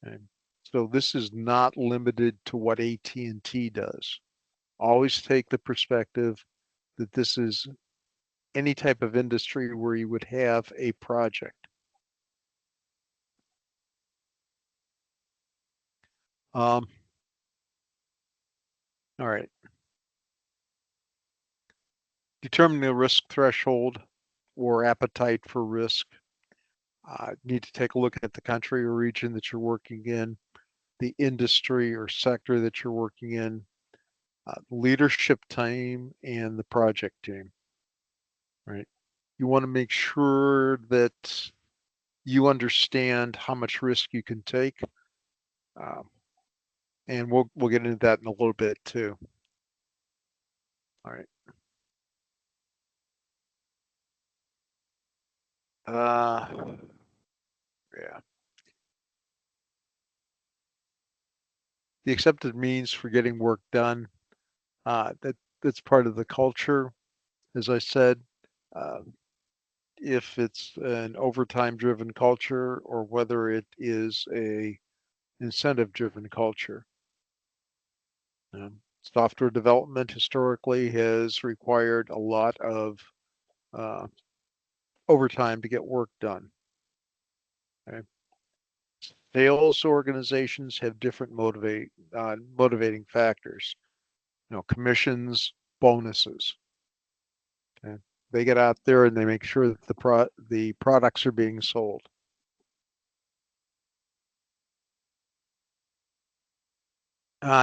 Okay. So this is not limited to what AT&T does. Always take the perspective that this is any type of industry where you would have a project. All right. Determining the risk threshold or appetite for risk. Need to take a look at the country or region that you're working in, the industry or sector that you're working in, leadership team, and the project team. Right. You want to make sure that you understand how much risk you can take. And we'll get into that in a little bit too. All right. Yeah. The accepted means for getting work done. That's part of the culture. As I said, if it's an overtime driven culture or whether it is a incentive driven culture. Software development historically has required a lot of uh, overtime to get work done. Okay. Sales organizations have different motivating factors. Commissions, bonuses. Okay. They get out there and they make sure that the products are being sold.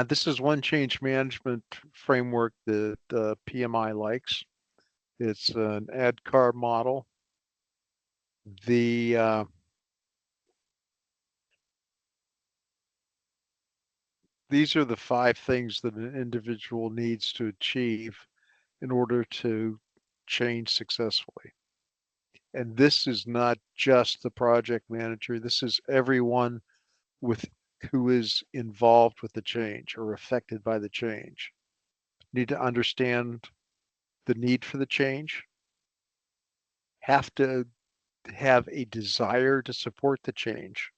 This is one change management framework that PMI likes. It's an ADKAR model. These are the 5 things that an individual needs to achieve in order to change successfully. And this is not just the project manager. This is everyone who is involved with the change or affected by the change. Need to understand the need for the change, have to have a desire to support the change,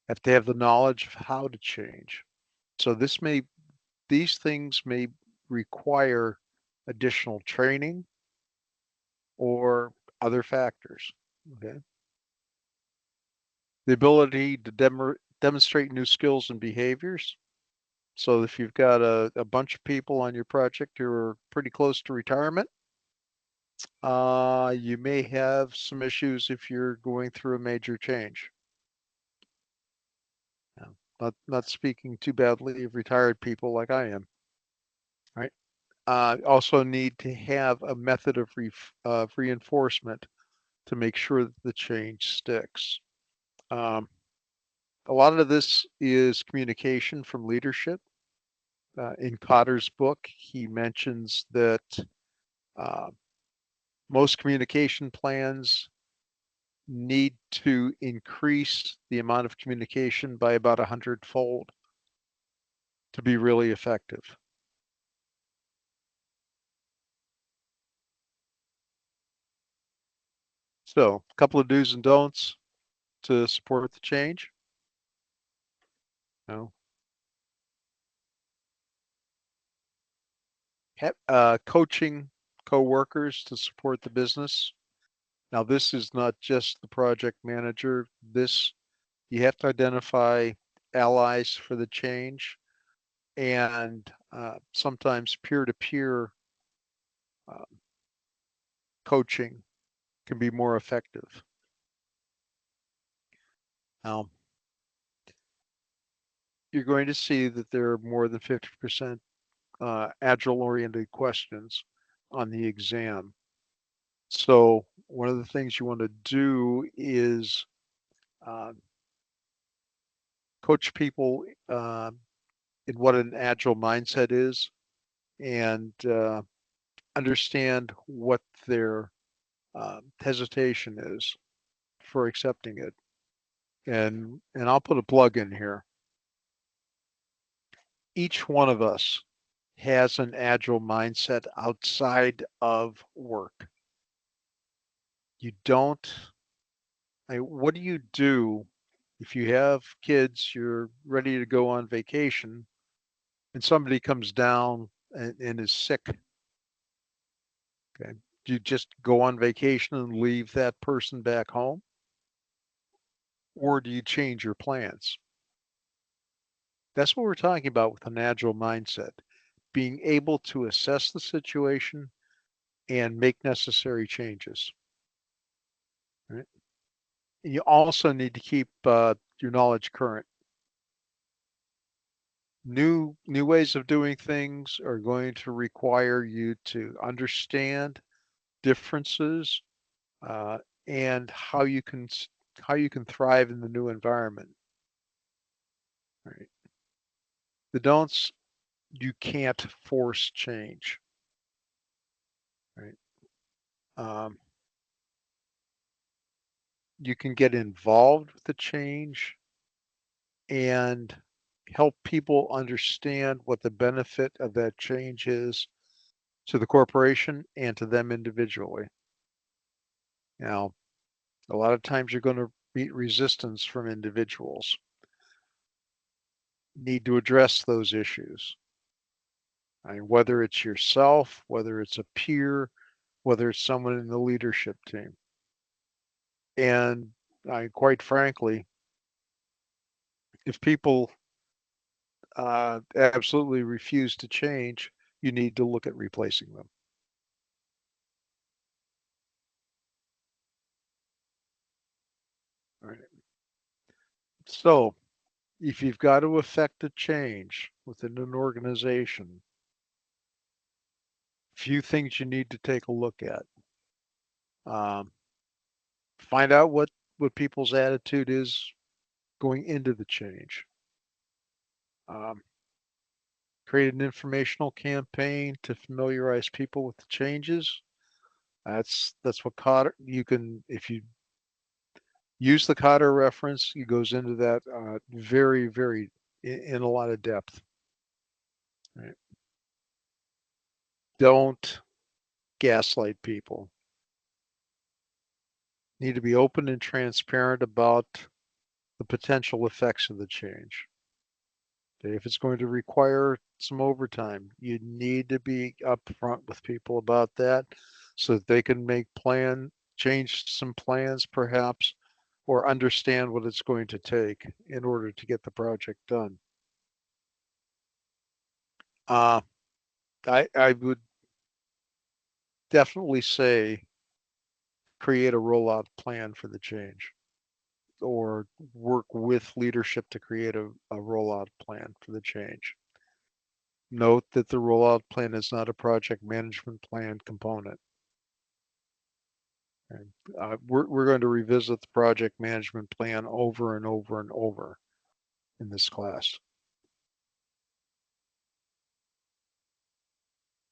have to have the knowledge of how to change. So these things may require additional training or other factors. Okay. The ability to demonstrate new skills and behaviors. So if you've got a bunch of people on your project who are pretty close to retirement, you may have some issues if you're going through a major change. Not speaking too badly of retired people like I am. Right. Also need to have a method of reinforcement to make sure that the change sticks. A lot of this is communication from leadership. In Cotter's book, he mentions that most communication plans need to increase the amount of communication by about 100-fold to be really effective. So a couple of do's and don'ts to support the change. Coaching co-workers to support the business. Now, this is not just the project manager. You have to identify allies for the change, and sometimes peer-to-peer coaching can be more effective. Now, you're going to see that there are more than 50% agile-oriented questions on the exam. So one of the things you want to do is coach people in what an agile mindset is and understand what their hesitation is for accepting it. And I'll put a plug in here. Each one of us has an agile mindset outside of work. You don't, what do you do if you have kids, you're ready to go on vacation and somebody comes down and is sick? Okay. Do you just go on vacation and leave that person back home? Or do you change your plans? That's what we're talking about with an agile mindset, being able to assess the situation and make necessary changes. Right? You also need to keep your knowledge current. New ways of doing things are going to require you to understand differences, and how you can thrive in the new environment. Right. The don'ts, you can't force change. Right. You can get involved with the change and help people understand what the benefit of that change is to the corporation and to them individually. Now, a lot of times you're going to meet resistance from individuals. Need to address those issues. I mean, whether it's yourself, whether it's a peer, whether it's someone in the leadership team. And quite frankly, if people absolutely refuse to change, you need to look at replacing them. All right. So if you've got to affect a change within an organization, few things you need to take a look at. Find out what people's attitude is going into the change. Create an informational campaign to familiarize people with the changes. That's what Cotter, you can, if you use the Cotter reference, it goes into that very, very in a lot of depth. Right. Don't gaslight people. Need to be open and transparent about the potential effects of the change. Okay, if it's going to require some overtime, you need to be upfront with people about that so that they can change some plans perhaps, or understand what it's going to take in order to get the project done. I would definitely say create a rollout plan for the change, or work with leadership to create a rollout plan for the change. Note that the rollout plan is not a project management plan component. And, we're going to revisit the project management plan over and over and over in this class.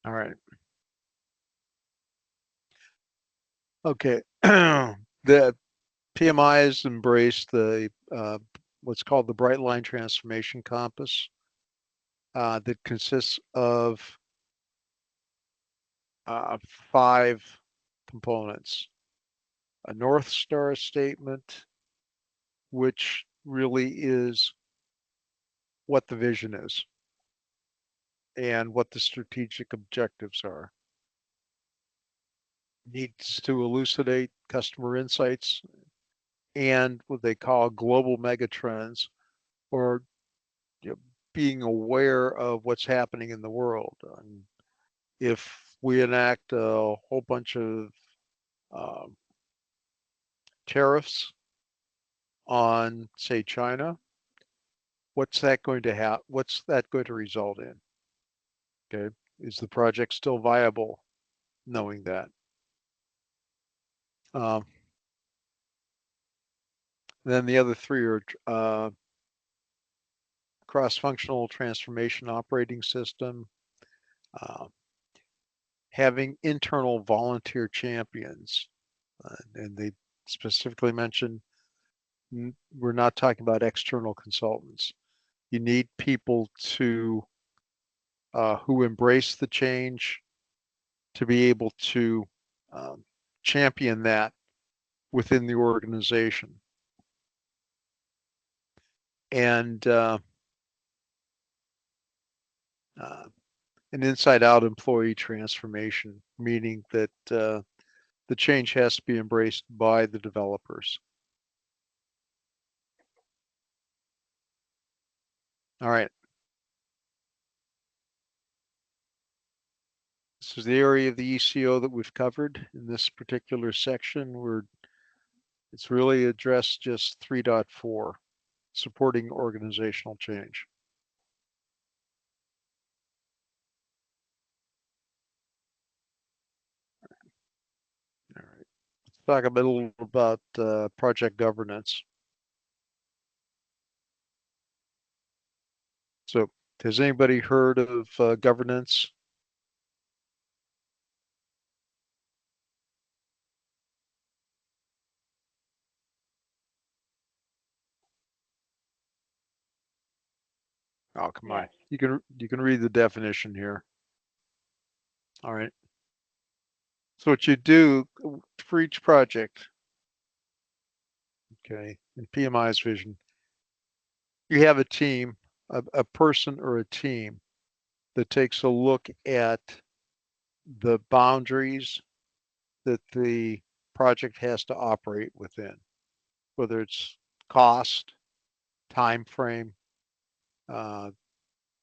All right. Okay. The PMI has embraced the what's called the Bright Line Transformation Compass that consists of 5 components. A North Star statement, which really is what the vision is and what the strategic objectives are. Needs to elucidate customer insights and what they call global megatrends, or being aware of what's happening in the world. And if we enact a whole bunch of tariffs on, say, China, what's that going to what's that going to result in? Okay, is the project still viable knowing that? Then the other 3 are cross-functional transformation operating system, having internal volunteer champions, and they specifically mention we're not talking about external consultants. You need people to who embrace the change to be able to champion that within the organization. And an inside-out employee transformation, meaning that the change has to be embraced by the developers. All right. This is the area of the ECO that we've covered in this particular section. It's really addressed just 3.4, supporting organizational change. talk a little about project governance. So, has anybody heard of governance? Oh, come on. Yes. You can read the definition here. All right. So what you do for each project, okay, in PMI's vision, you have a team, a person or a team that takes a look at the boundaries that the project has to operate within, whether it's cost, time frame, uh,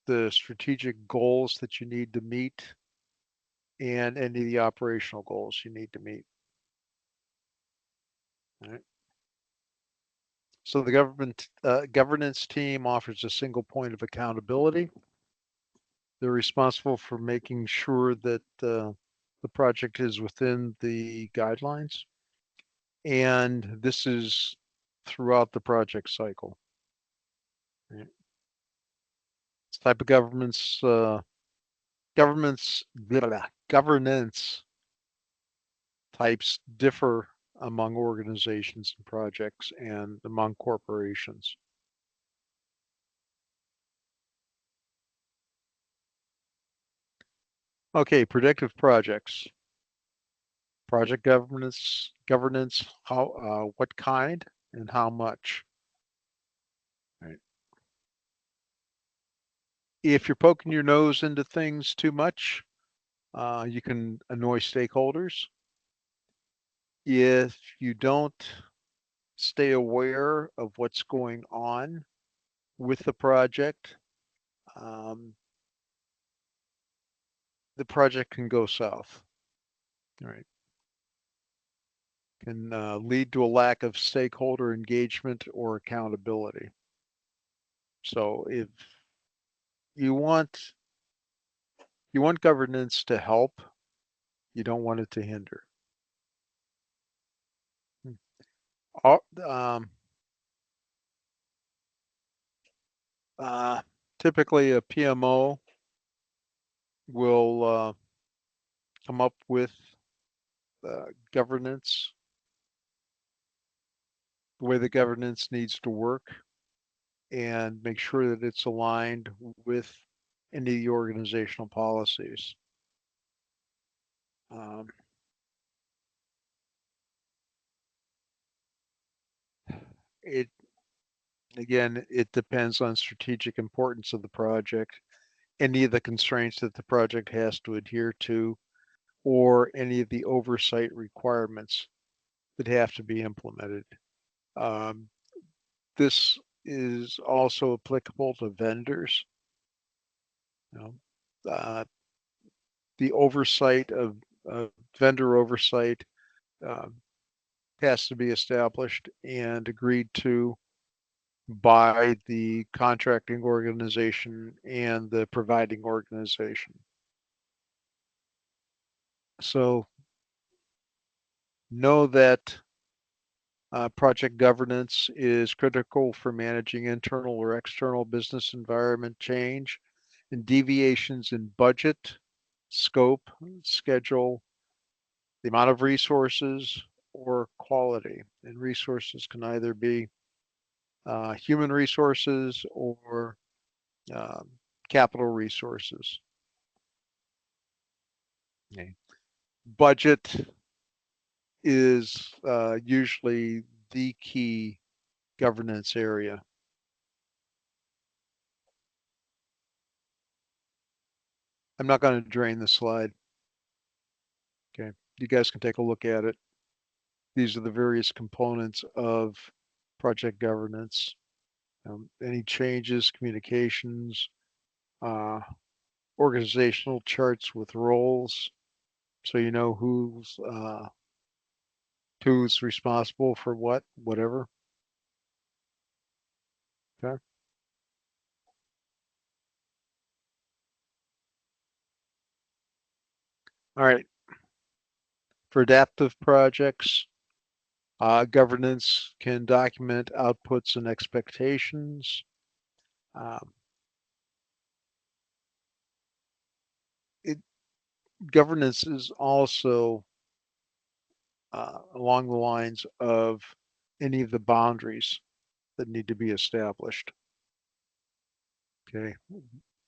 the strategic goals that you need to meet, and any of the operational goals you need to meet. All right. So the governance team offers a single point of accountability. They're responsible for making sure that the project is within the guidelines, and this is throughout the project cycle. Right? This type of governance types differ among organizations and projects and among corporations. Okay, predictive projects. Project governance, how, what kind and how much. Right. If you're poking your nose into things too much, you can annoy stakeholders. If you don't stay aware of what's going on with the project, um, the project can go south. All right. Can lead to a lack of stakeholder engagement or accountability. So if you want governance to help, you don't want it to hinder. All- Um, Typically, a PMO will come up with governance, the way the governance needs to work, and make sure that it's aligned with any of the organizational policies. Um, it Again, it depends on strategic importance of the project, any of the constraints that the project has to adhere to, or any of the oversight requirements that have to be implemented. Um, this is also applicable to vendors. You know, the oversight of vendor oversight uh, has to be established and agreed to by the contracting organization and the providing organization. So know that project governance is critical for managing internal or external business environment change and deviations in budget, scope, schedule, the amount of resources, or quality. And resources can either be human resources or um, capital resources. Okay. Budget is usually the key governance area. I'm not going to drain the slide. Okay, you guys can take a look at it. These are the various components of project governance. Any changes, communications, uh, organizational charts with roles, so you know who's responsible for what, whatever. Okay. All right. For adaptive projects, Governance can document outputs and expectations. Um, Governance is also along the lines of any of the boundaries that need to be established. Okay,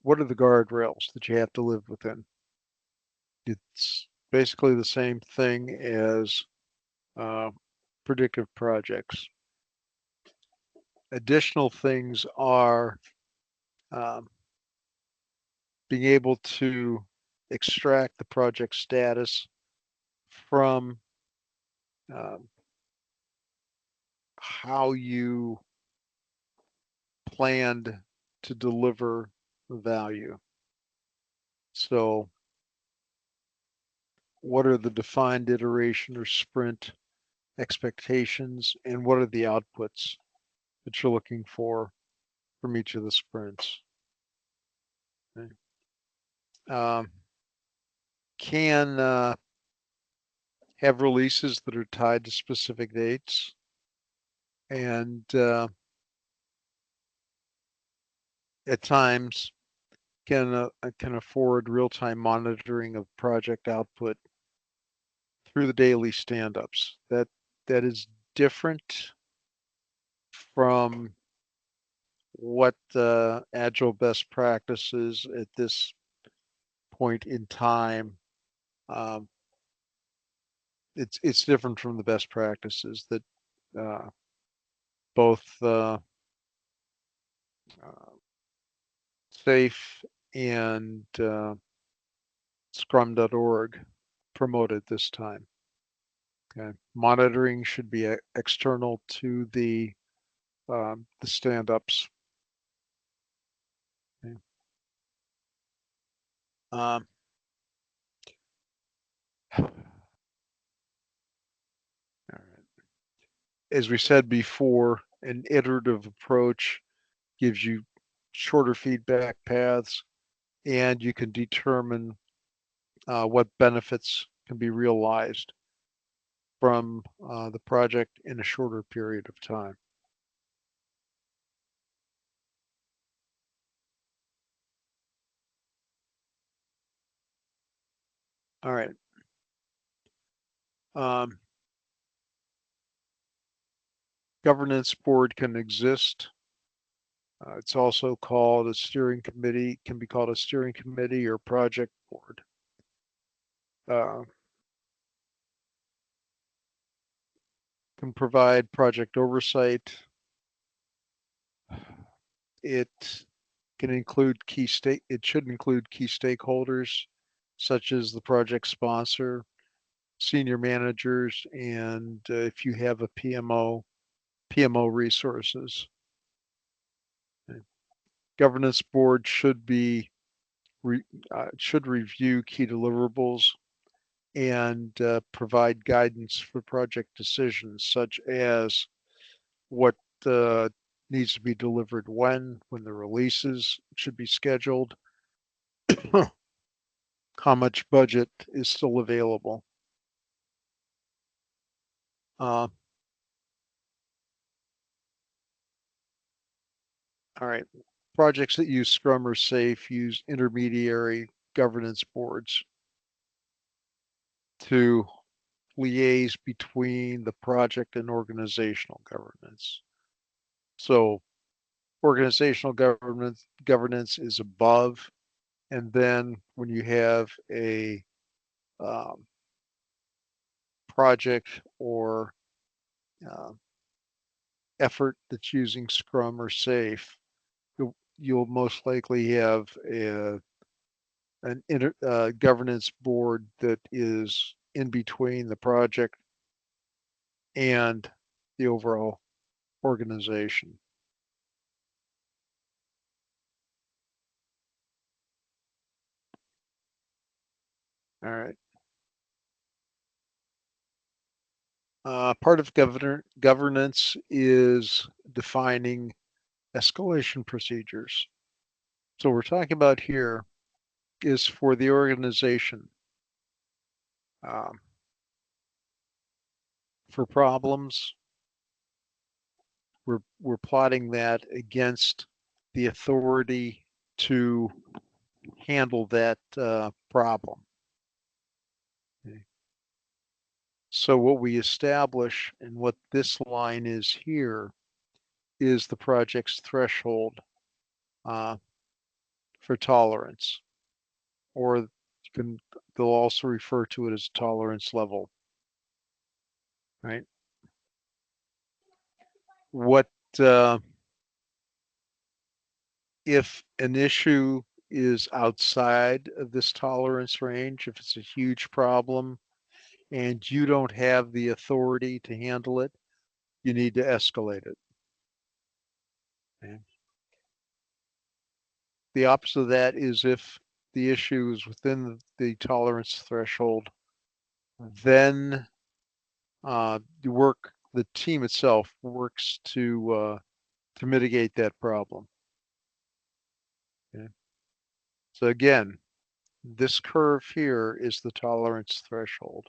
what are the guardrails that you have to live within? It's basically the same thing as predictive projects. Additional things are um, being able to extract the project status from how you planned to deliver value. So what are the defined iteration or sprint expectations, and what are the outputs that you're looking for from each of the sprints? Okay. Can have releases that are tied to specific dates, and at times can afford real-time monitoring of project output through the daily stand-ups. That is different from what agile best practices at this point in time. Um, it's different from the best practices that both SAFe and Scrum.org promoted this time. Okay, monitoring should be external to the stand-ups. Okay. Um, all right. As we said before, an iterative approach gives you shorter feedback paths, and you can determine what benefits can be realized from the project in a shorter period of time. All right. Governance board can exist. It's also called a steering committee, can be called a steering committee or project board. Can provide project oversight. It can include it should include key stakeholders, such as the project sponsor, senior managers, and if you have a PMO resources. Okay. Governance board should be should review key deliverables and provide guidance for project decisions, such as what needs to be delivered when the releases should be scheduled, how much budget is still available. All right, projects that use Scrum or SAFe use intermediary governance boards to liaise between the project and organizational governance. So organizational governance is above, and then when you have a project or effort that's using Scrum or SAFe, you'll most likely have an governance board that is in between the project and the overall organization. All right. Part of governance is defining escalation procedures. So we're talking about here is for the organization. for problems, we're plotting that against the authority to handle that problem. Okay. So what we establish and what this line is here is the project's threshold for tolerance, or they'll also refer to it as tolerance level, right? What if an issue is outside of this tolerance range, if it's a huge problem and you don't have the authority to handle it, you need to escalate it. Okay. The opposite of that is if the issue is within the tolerance threshold, then the team itself works to mitigate that problem. Okay. So again, this curve here is the tolerance threshold.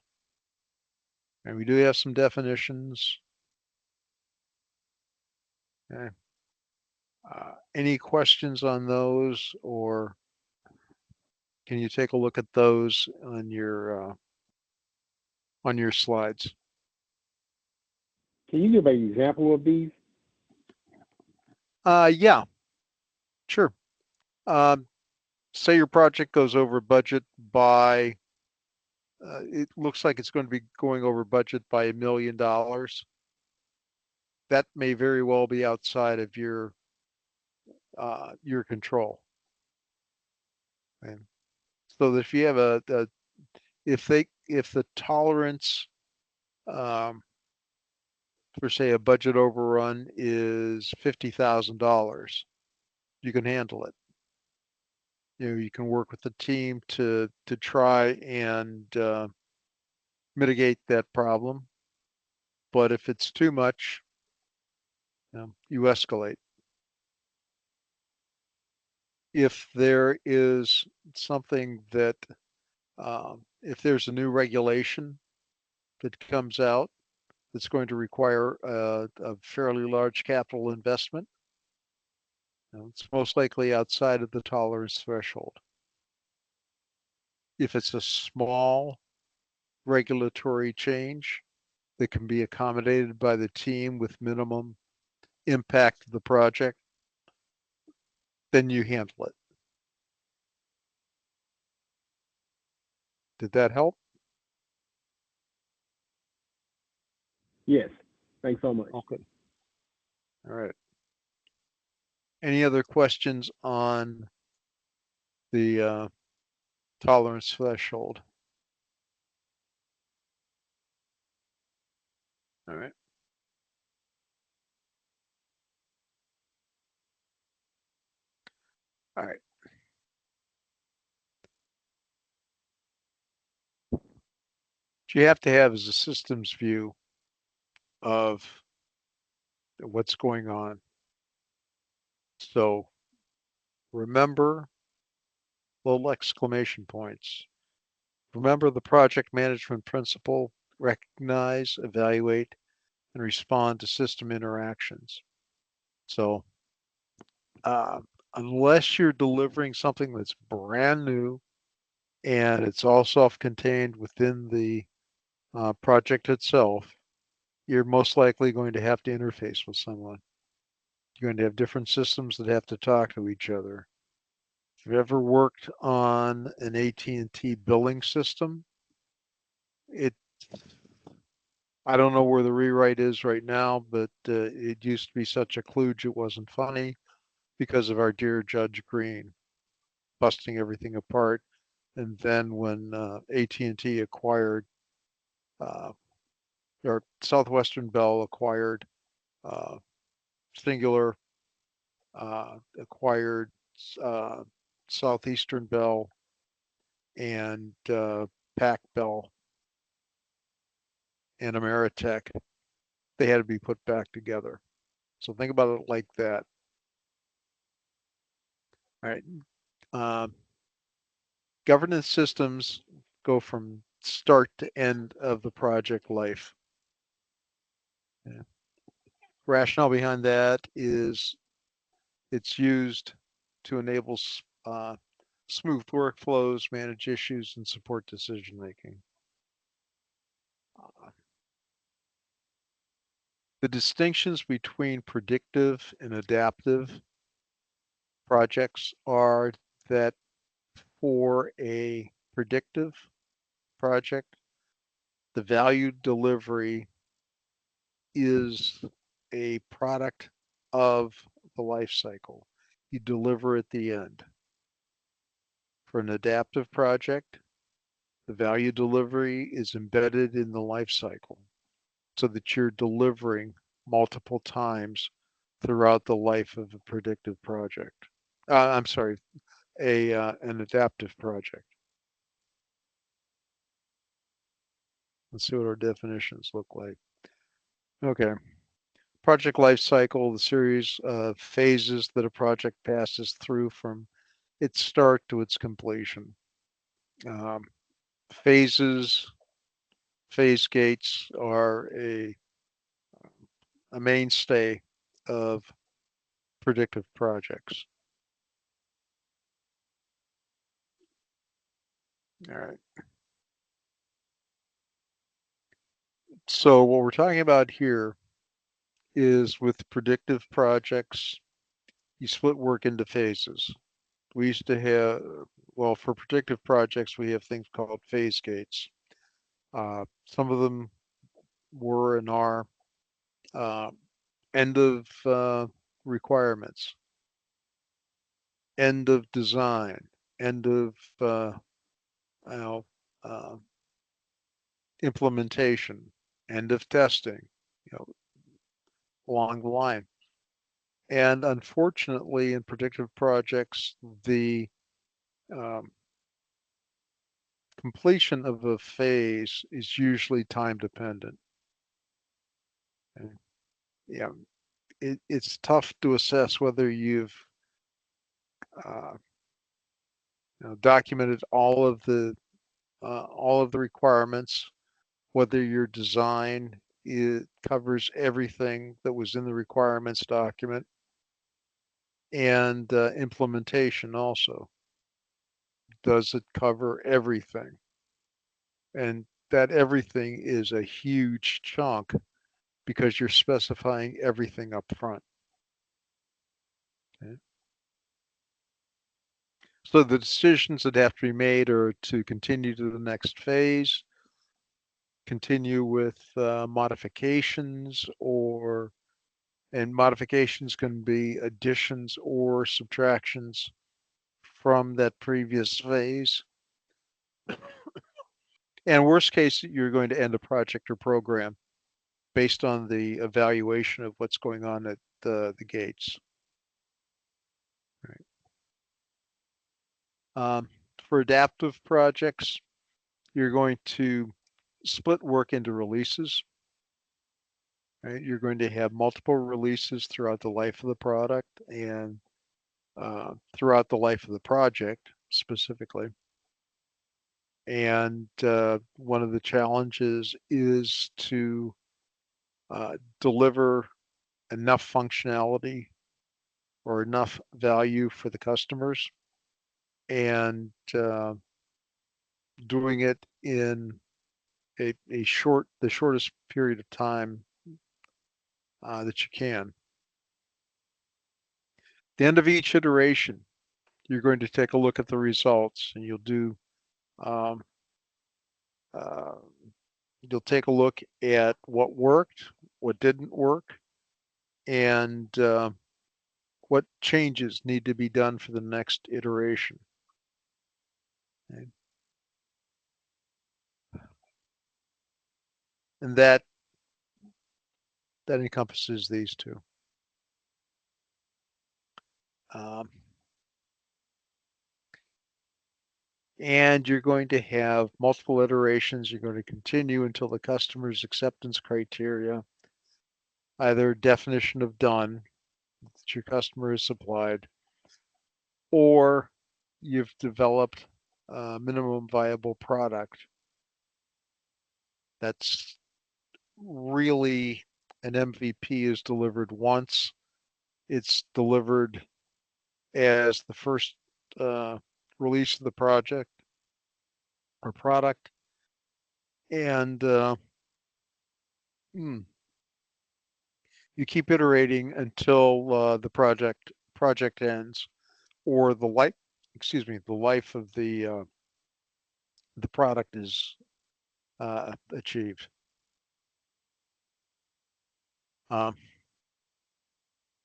And we do have some definitions. Okay. Any questions on those, or can you take a look at those on your slides? Can you give an example of these? Yeah, sure. Say your project goes over budget by, it looks like it's going to be going over budget by $1 million. That may very well be outside of your control. And so if you have if the tolerance for say a budget overrun is $50,000, you can handle it. You can work with the team to try and mitigate that problem. But if it's too much, you escalate. If there is something that, if there's a new regulation that comes out that's going to require a fairly large capital investment, it's most likely outside of the tolerance threshold. If it's a small regulatory change that can be accommodated by the team with minimum impact to the project, then you handle it. Did that help? Yes. Thanks so much. Okay. All right. Any other questions on the tolerance threshold? All right. All right. What you have to have is a systems view of what's going on. So remember little exclamation points. Remember the project management principle: recognize, evaluate, and respond to system interactions. So unless you're delivering something that's brand new and it's all self-contained within the project itself, you're most likely going to have to interface with someone. You're going to have different systems that have to talk to each other. If you've ever worked on an AT&T billing system, I don't know where the rewrite is right now, but it used to be such a kludge it wasn't funny because of our dear Judge Green busting everything apart. And then when AT&T acquired, or Southwestern Bell acquired Singular, acquired Southeastern Bell and Pac Bell and Ameritech, they had to be put back together. So think about it like that. All right. Governance systems go from start to end of the project life. Yeah. Rationale behind that is it's used to enable smooth workflows, manage issues, and support decision making. The distinctions between predictive and adaptive projects are that for a predictive project, the value delivery is a product of the life cycle. You deliver at the end. For an adaptive project, the value delivery is embedded in the life cycle so that you're delivering multiple times throughout the life of a predictive project. I'm sorry, an adaptive project. Let's see what our definitions look like. Okay. Project life cycle, the series of phases that a project passes through from its start to its completion. Phase gates are a mainstay of predictive projects. All right. So what we're talking about here is with predictive projects, you split work into phases. We used to have, well, for predictive projects, we have things called phase gates. Some of them were and are end of requirements, end of design, end of you know, implementation, end of testing, you know, along the line. And unfortunately, in predictive projects, the um, completion of a phase is usually time dependent. And, yeah, it's tough to assess whether you've uh, documented all of the requirements, whether your design covers everything that was in the requirements document, and implementation also. Does it cover everything? And that everything is a huge chunk because you're specifying everything up front. Okay. So the decisions that have to be made are to continue to the next phase, continue with modifications, and modifications can be additions or subtractions from that previous phase. And worst case, you're going to end a project or program based on the evaluation of what's going on at the gates. Right. For adaptive projects, you're going to split work into releases. Right? You're going to have multiple releases throughout the life of the product and throughout the life of the project specifically. And one of the challenges is to deliver enough functionality or enough value for the customers, and doing it in the shortest period of time that you can. At the end of each iteration, you're going to take a look at the results, and um, uh, you'll take a look at what worked, what didn't work, and what changes need to be done for the next iteration. Okay. And that encompasses these two. And you're going to have multiple iterations. You're going to continue until the customer's acceptance criteria, either definition of done that your customer has supplied, or you've developed a minimum viable product that's really an MVP is delivered once. It's delivered as the first release of the project or product. And you keep iterating until the project ends, or the life of the product is achieved.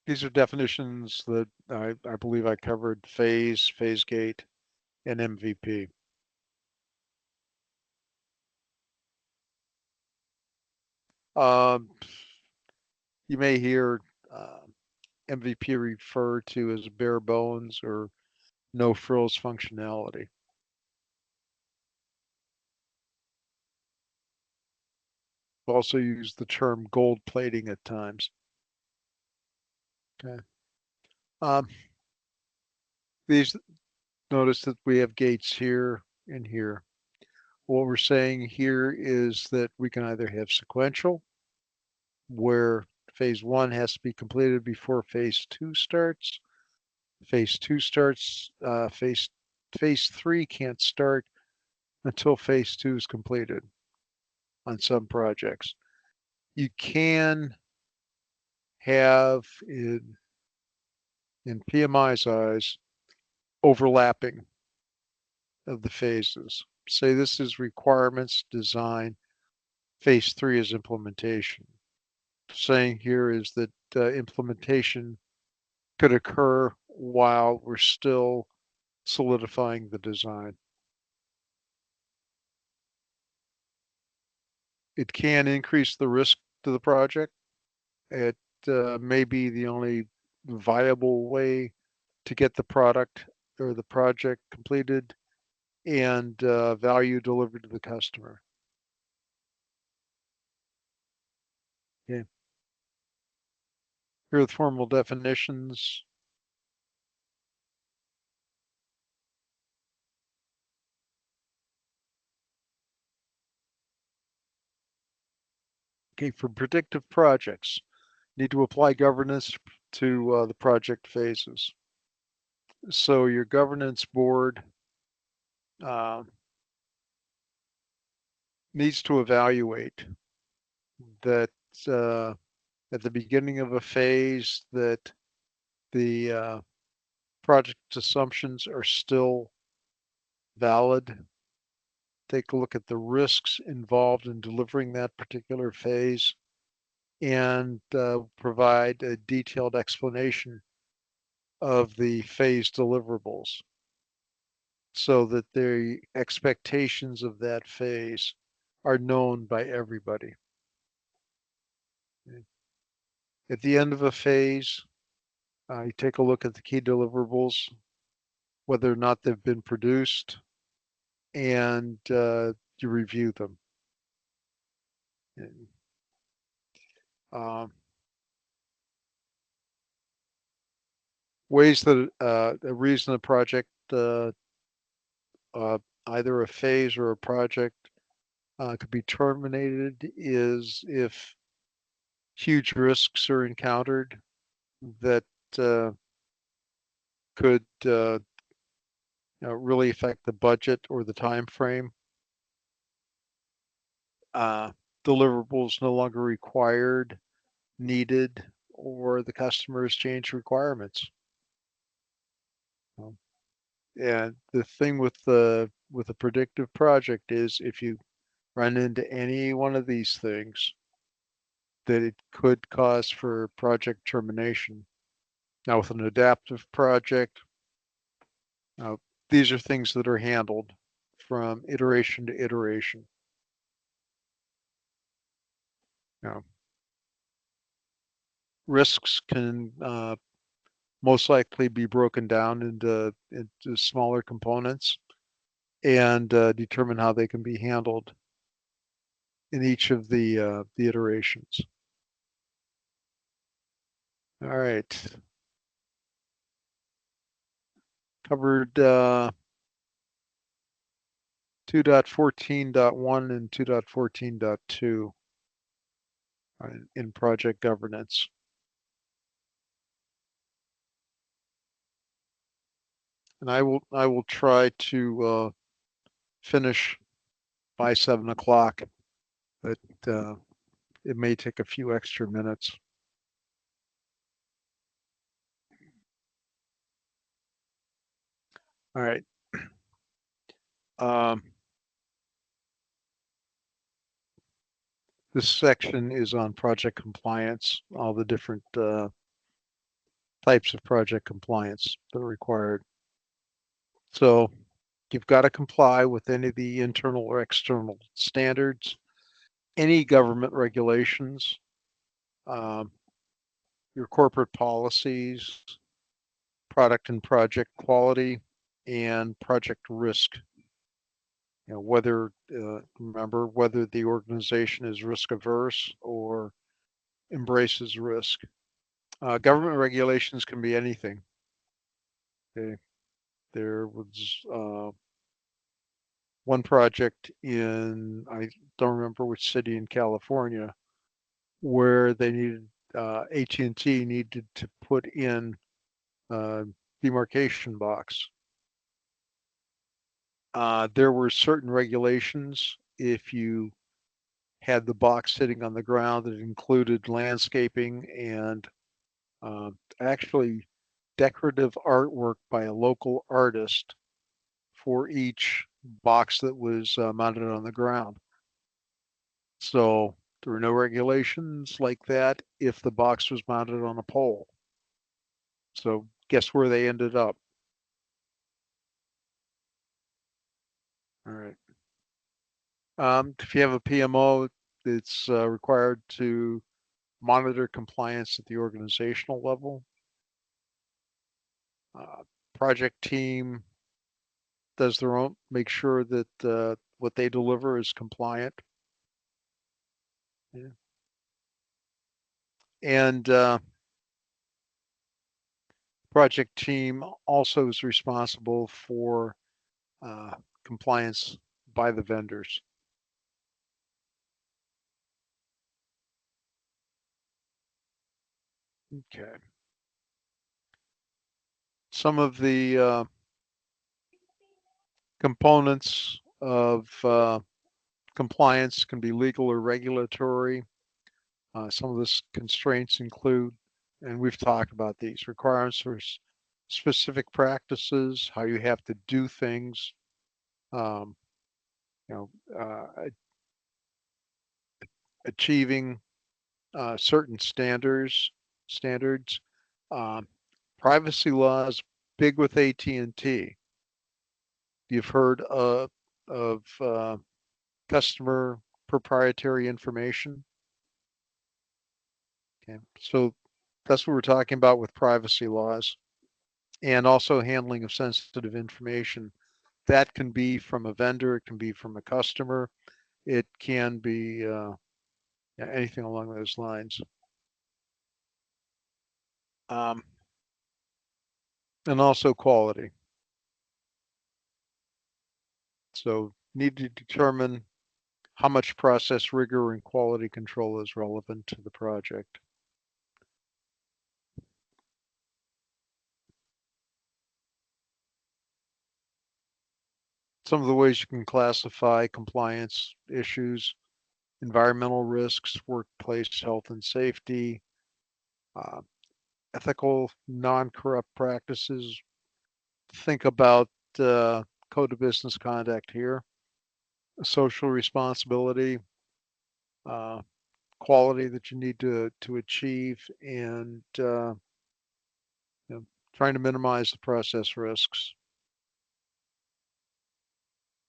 These are definitions that I believe I covered: phase gate, and MVP. You may hear MVP referred to as bare bones or no frills functionality. We also use the term gold plating at times. Okay. These, notice that we have gates here and here. What we're saying here is that we can either have sequential, where phase 1 has to be completed before phase 2 starts. Phase 2 starts, phase 3 can't start until phase 2 is completed on some projects. You can have, in PMI's eyes, overlapping of the phases. Say this is requirements, design, phase 3 is implementation. Saying here is that implementation could occur while we're still solidifying the design. It can increase the risk to the project. It may be the only viable way to get the product or the project completed and value delivered to the customer. Okay. Here are the formal definitions. Okay, for predictive projects, need to apply governance to the project phases. So your governance board needs to evaluate that at the beginning of a phase that the project assumptions are still valid. Take a look at the risks involved in delivering that particular phase and provide a detailed explanation of the phase deliverables so that the expectations of that phase are known by everybody. Okay. At the end of a phase, you take a look at the key deliverables, whether or not they've been produced, and you review them. And, ways that a reason a project, either a phase or a project, could be terminated is if huge risks are encountered that could really affect the budget or the time frame. Deliverables no longer required, needed, or the customers change requirements. And the thing with a predictive project is if you run into any one of these things, that it could cause for project termination. Now with an adaptive project, these are things that are handled from iteration to iteration. Now, risks can most likely be broken down into smaller components and determine how they can be handled in each of the iterations. All right. Covered 2.14.1 and 2.14.2. in project governance. And I will try to finish by 7 o'clock, but it may take a few extra minutes. All right. This section is on project compliance, all the different types of project compliance that are required. So you've got to comply with any of the internal or external standards, any government regulations, um, your corporate policies, product and project quality, and project risk. You know, whether, remember, whether the organization is risk averse or embraces risk. Government regulations can be anything. Okay. There was one project in, I don't remember which city in California, where they needed, AT&T needed to put in a demarcation box. There were certain regulations. If you had the box sitting on the ground, that included landscaping and actually decorative artwork by a local artist for each box that was mounted on the ground. So there were no regulations like that if the box was mounted on a pole. So guess where they ended up? All right. If you have a PMO, it's required to monitor compliance at the organizational level. Project team does their own, make sure that what they deliver is compliant. Yeah. And project team also is responsible for compliance by the vendors. Okay. Some of the components of compliance can be legal or regulatory. Some of the constraints include, and we've talked about these, requirements for specific practices, how you have to do things, um, you know, achieving certain standards. Um, privacy laws, big with AT&T. You've heard of customer proprietary information. Okay, so that's what we're talking about with privacy laws, and also handling of sensitive information. That can be from a vendor, it can be from a customer, it can be anything along those lines. And also quality. So need to determine how much process rigor and quality control is relevant to the project. Some of the ways you can classify compliance issues: environmental risks, workplace health and safety, ethical, non-corrupt practices. Think about code of business conduct here, social responsibility, quality that you need to achieve, and you know, trying to minimize the process risks.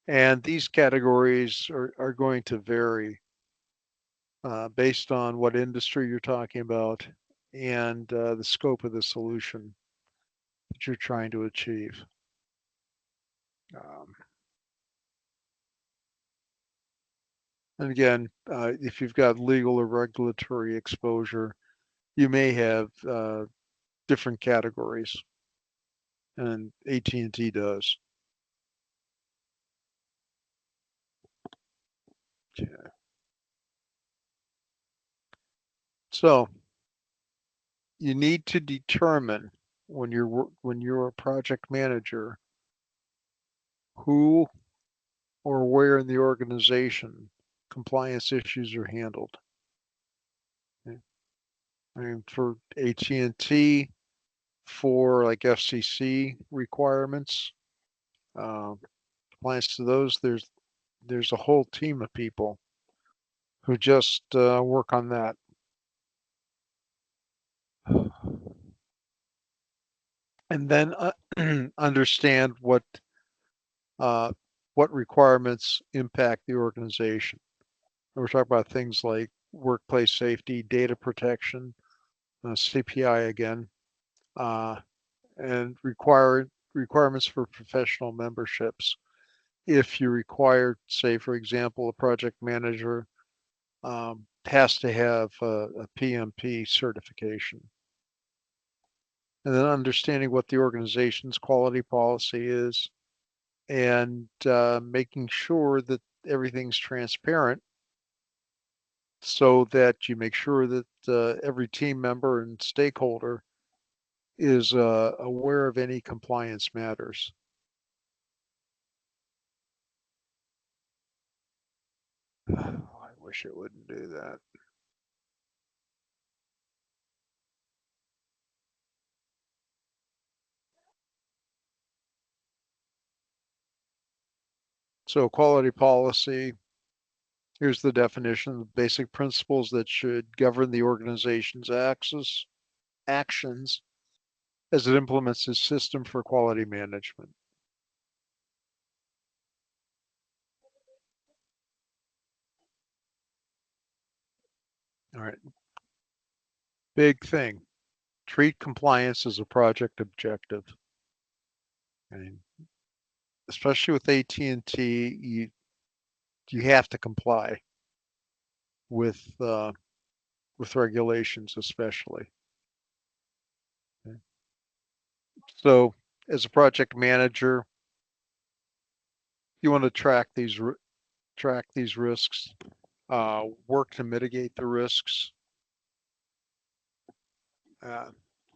And these categories are going to vary based on what industry you're talking about and the scope of the solution that you're trying to achieve. And again, if you've got legal or regulatory exposure, you may have different categories, and AT&T does. Okay. So you need to determine when you're a project manager who or where in the organization compliance issues are handled. Okay. I mean, for AT&T, for like FCC requirements, compliance to those, there's a whole team of people who just work on that. And then understand what requirements impact the organization. And we're talking about things like workplace safety, data protection, CPI again, and requirements for professional memberships. If you require, say, for example, a project manager has to have a PMP certification. And then understanding what the organization's quality policy is and making sure that everything's transparent so that you make sure that every team member and stakeholder is aware of any compliance matters. I wish it wouldn't do that. So quality policy, here's the definition of basic principles that should govern the organization's actions as it implements its system for quality management. All right. Big thing. Treat compliance as a project objective. And especially with AT&T, you have to comply with regulations, especially. Okay. So, as a project manager, you want to track these risks, work to mitigate the risks.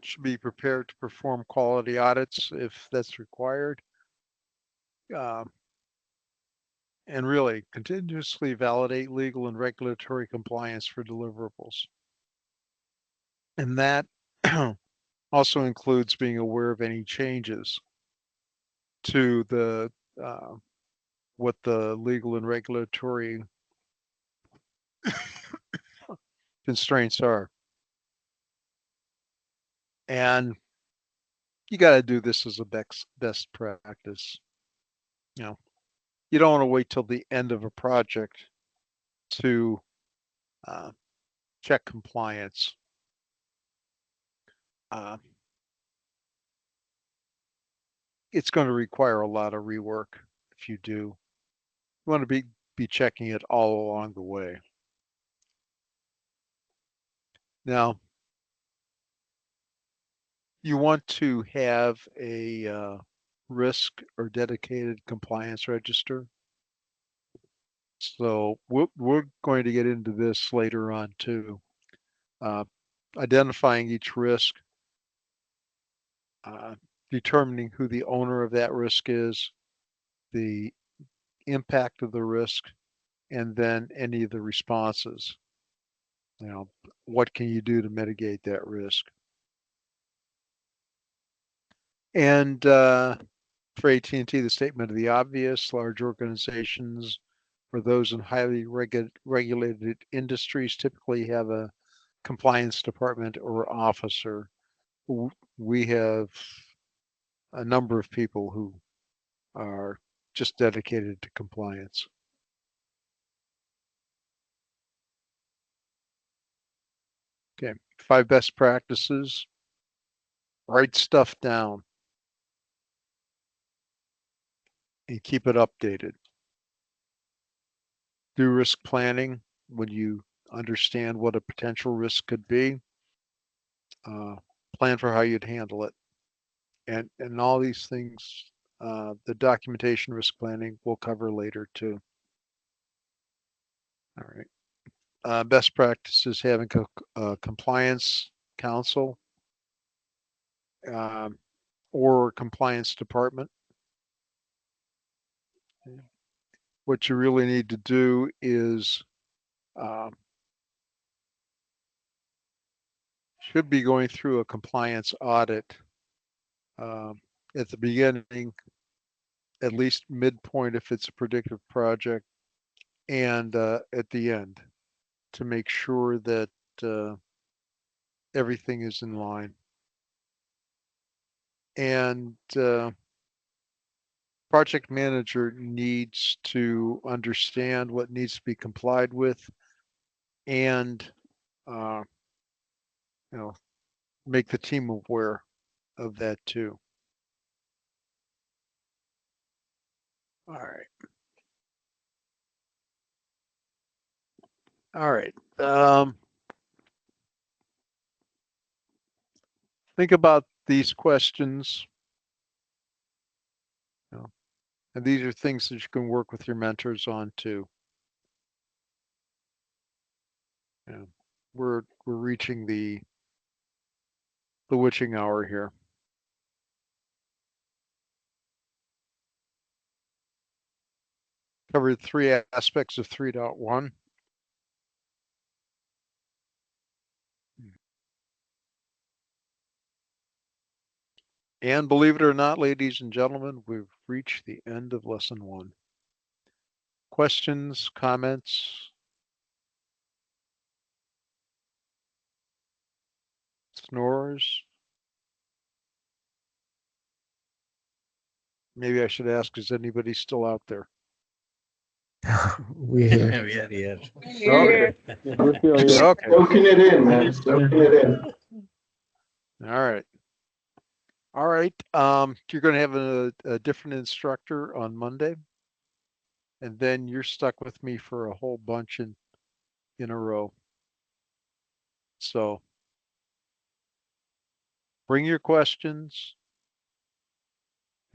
Should be prepared to perform quality audits if that's required. And really continuously validate legal and regulatory compliance for deliverables. And that also includes being aware of any changes to the what the legal and regulatory constraints are. And you got to do this as a best practice. You know, you don't want to wait till the end of a project to check compliance. It's going to require a lot of rework if you do. You want to be checking it all along the way. Now, you want to have a risk or dedicated compliance register. So we're going to get into this later on too. Identifying each risk, determining who the owner of that risk is, the impact of the risk, and then any of the responses. You know, what can you do to mitigate that risk? And for AT&T, the statement of the obvious: large organizations or those in highly regulated industries typically have a compliance department or officer. We have a number of people who are just dedicated to compliance. Okay, 5 best practices. Write stuff down and keep it updated. Do risk planning when you understand what a potential risk could be. Plan for how you'd handle it. And all these things, the documentation risk planning we'll cover later too. All right. best practices having a compliance council um, or compliance department. What you really need to do is should be going through a compliance audit at the beginning, at least midpoint if it's a predictive project, and at the end to make sure that everything is in line. And project manager needs to understand what needs to be complied with and you know, make the team aware of that too. All right. All right. Think about these questions. You know, and these are things that you can work with your mentors on too. Yeah. We're reaching the witching hour here. Covered 3 aspects of 3.1. And believe it or not, ladies and gentlemen, we've reached the end of lesson 1. Questions, comments, snores? Maybe I should ask, is anybody still out there? We're here. Okay. We're still here. Okay. Soaking it in, man. Soaking it in. All right. All right. You're going to have a different instructor on Monday, and then you're stuck with me for a whole bunch in a row. So bring your questions.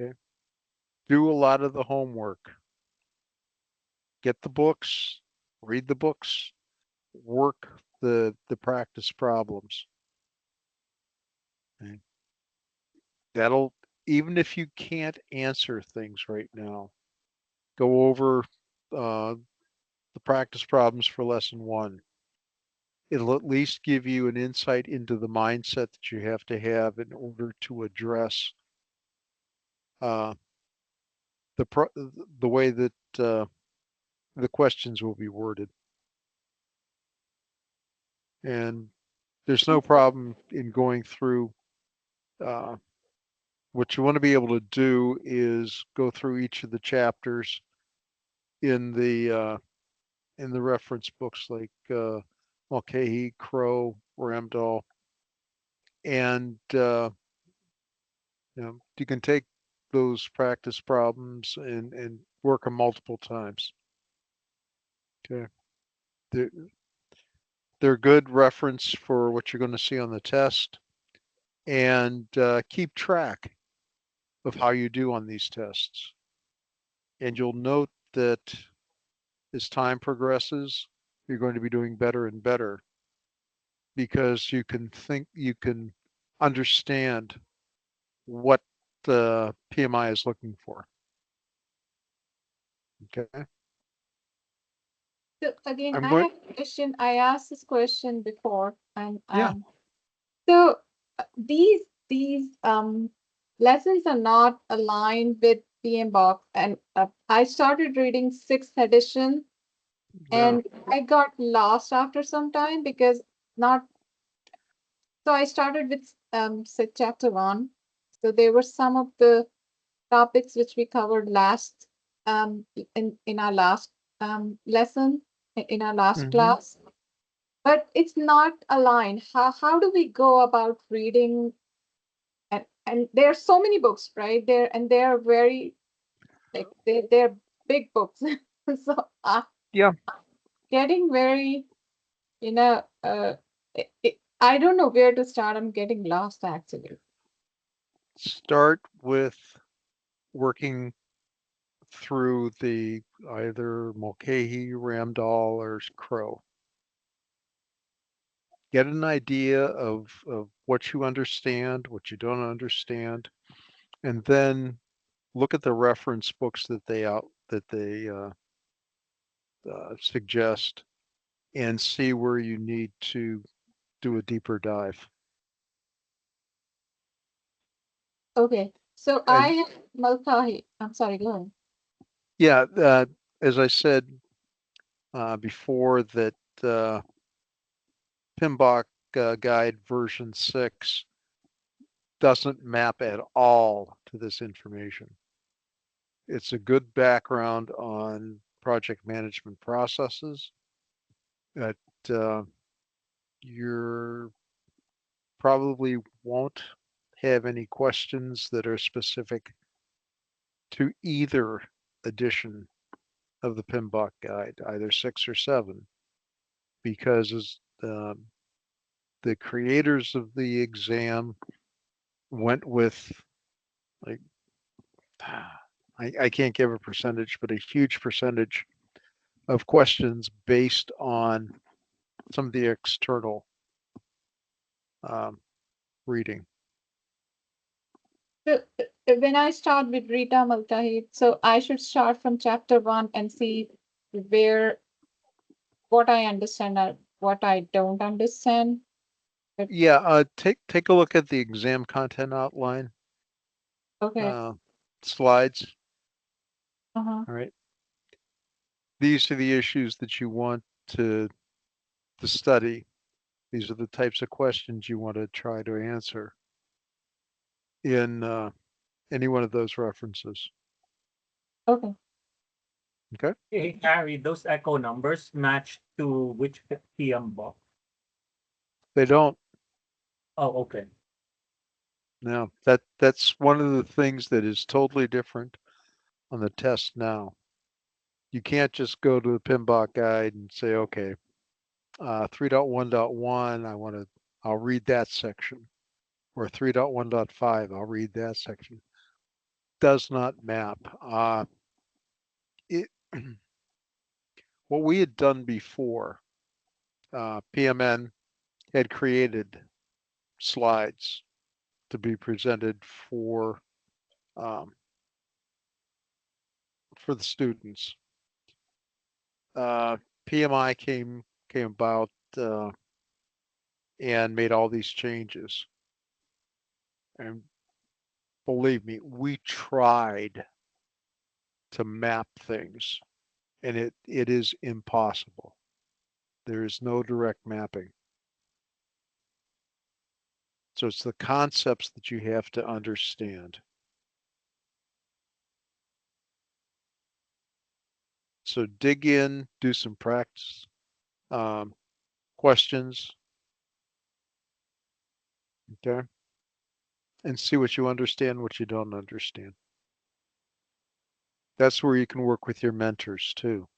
Okay. Do a lot of the homework. Get the books, read the books, work the practice problems. Okay. That'll, even if you can't answer things right now, go over the practice problems for lesson 1. It'll at least give you an insight into the mindset that you have to have in order to address the way that the questions will be worded. And there's no problem in going through. What you want to be able to do is go through each of the chapters in the reference books like Mulcahy, Crow, Ramdahl, and you can take those practice problems and work them multiple times. Okay, they're good reference for what you're going to see on the test, and keep track of how you do on these tests. And you'll note that as time progresses, you're going to be doing better and better because you can understand what the PMI is looking for. Okay. So again, I'm I going. have a question. I asked this question before, and Yeah. so these lessons are not aligned with PMBOK, and I started reading 6th edition, and I got lost after some time because not. So I started with chapter 1. So there were some of the topics which we covered last in our last lesson in our last Mhm. class, but it's not aligned. How do we go about reading? And there are so many books, right? They're very like they're big books. So Yeah. getting very, you know, I don't know where to start. I'm getting lost actually. Start with working through the either Mulcahy, Ramdahl, or Crow. get an idea of what you understand, what you don't understand, and then look at the reference books that they suggest and see where you need to do a deeper dive. Okay, so And- I have multi, I'm sorry, go ahead. Yeah, as I said before, that PMBOK guide version 6 doesn't map at all to this information. It's a good background on project management processes that you're probably won't have any questions that are specific to either edition of the PMBOK guide, either 6 or 7, because as the creators of the exam went with, like, I can't give a percentage, but a huge percentage of questions based on some of the external reading. So when I start with Rita Multahid, so I should start from chapter 1 and see where what I understand or what I don't understand. Yeah, take a look at the exam content outline Okay. slides. Uh-huh. All right. These are the issues that you want to study. These are the types of questions you want to try to answer in any one of those references. Okay. Okay. Hey, Harry, those echo numbers match to which PM box? They don't. Oh, okay. No, that's one of the things that is totally different on the test now. You can't just go to the PMBOK guide and say, okay, 3.1.1, I'll read that section, or 3.1.5, I'll read that section. Does not map. What we had done before, PMN had created slides to be presented for the students. PMI came about and made all these changes. And believe me, we tried to map things, and it is impossible. There is no direct mapping. So it's the concepts that you have to understand. So dig in, do some practice, questions, okay? And see what you understand, what you don't understand. That's where you can work with your mentors too.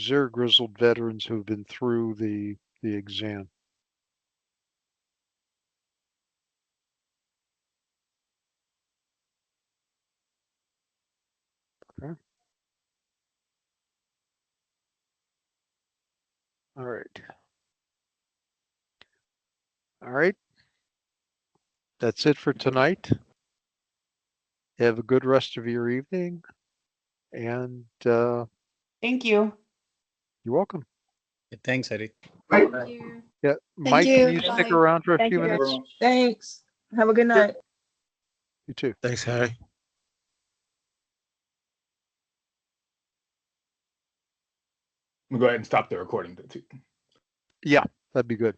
They're grizzled veterans who've been through the exam. Okay. All right. All right. That's it for tonight. Have a good rest of your evening. And Thank you. you're welcome. Thanks, Harry. Thank you. Yeah, Mike, can you stick Bye. around for a Thank few you. minutes? Thanks. Have a good night. You too. Thanks, Harry. I'm gonna go ahead and stop the recording. Yeah, that'd be good.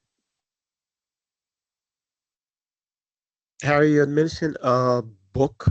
Harry, you had mentioned a book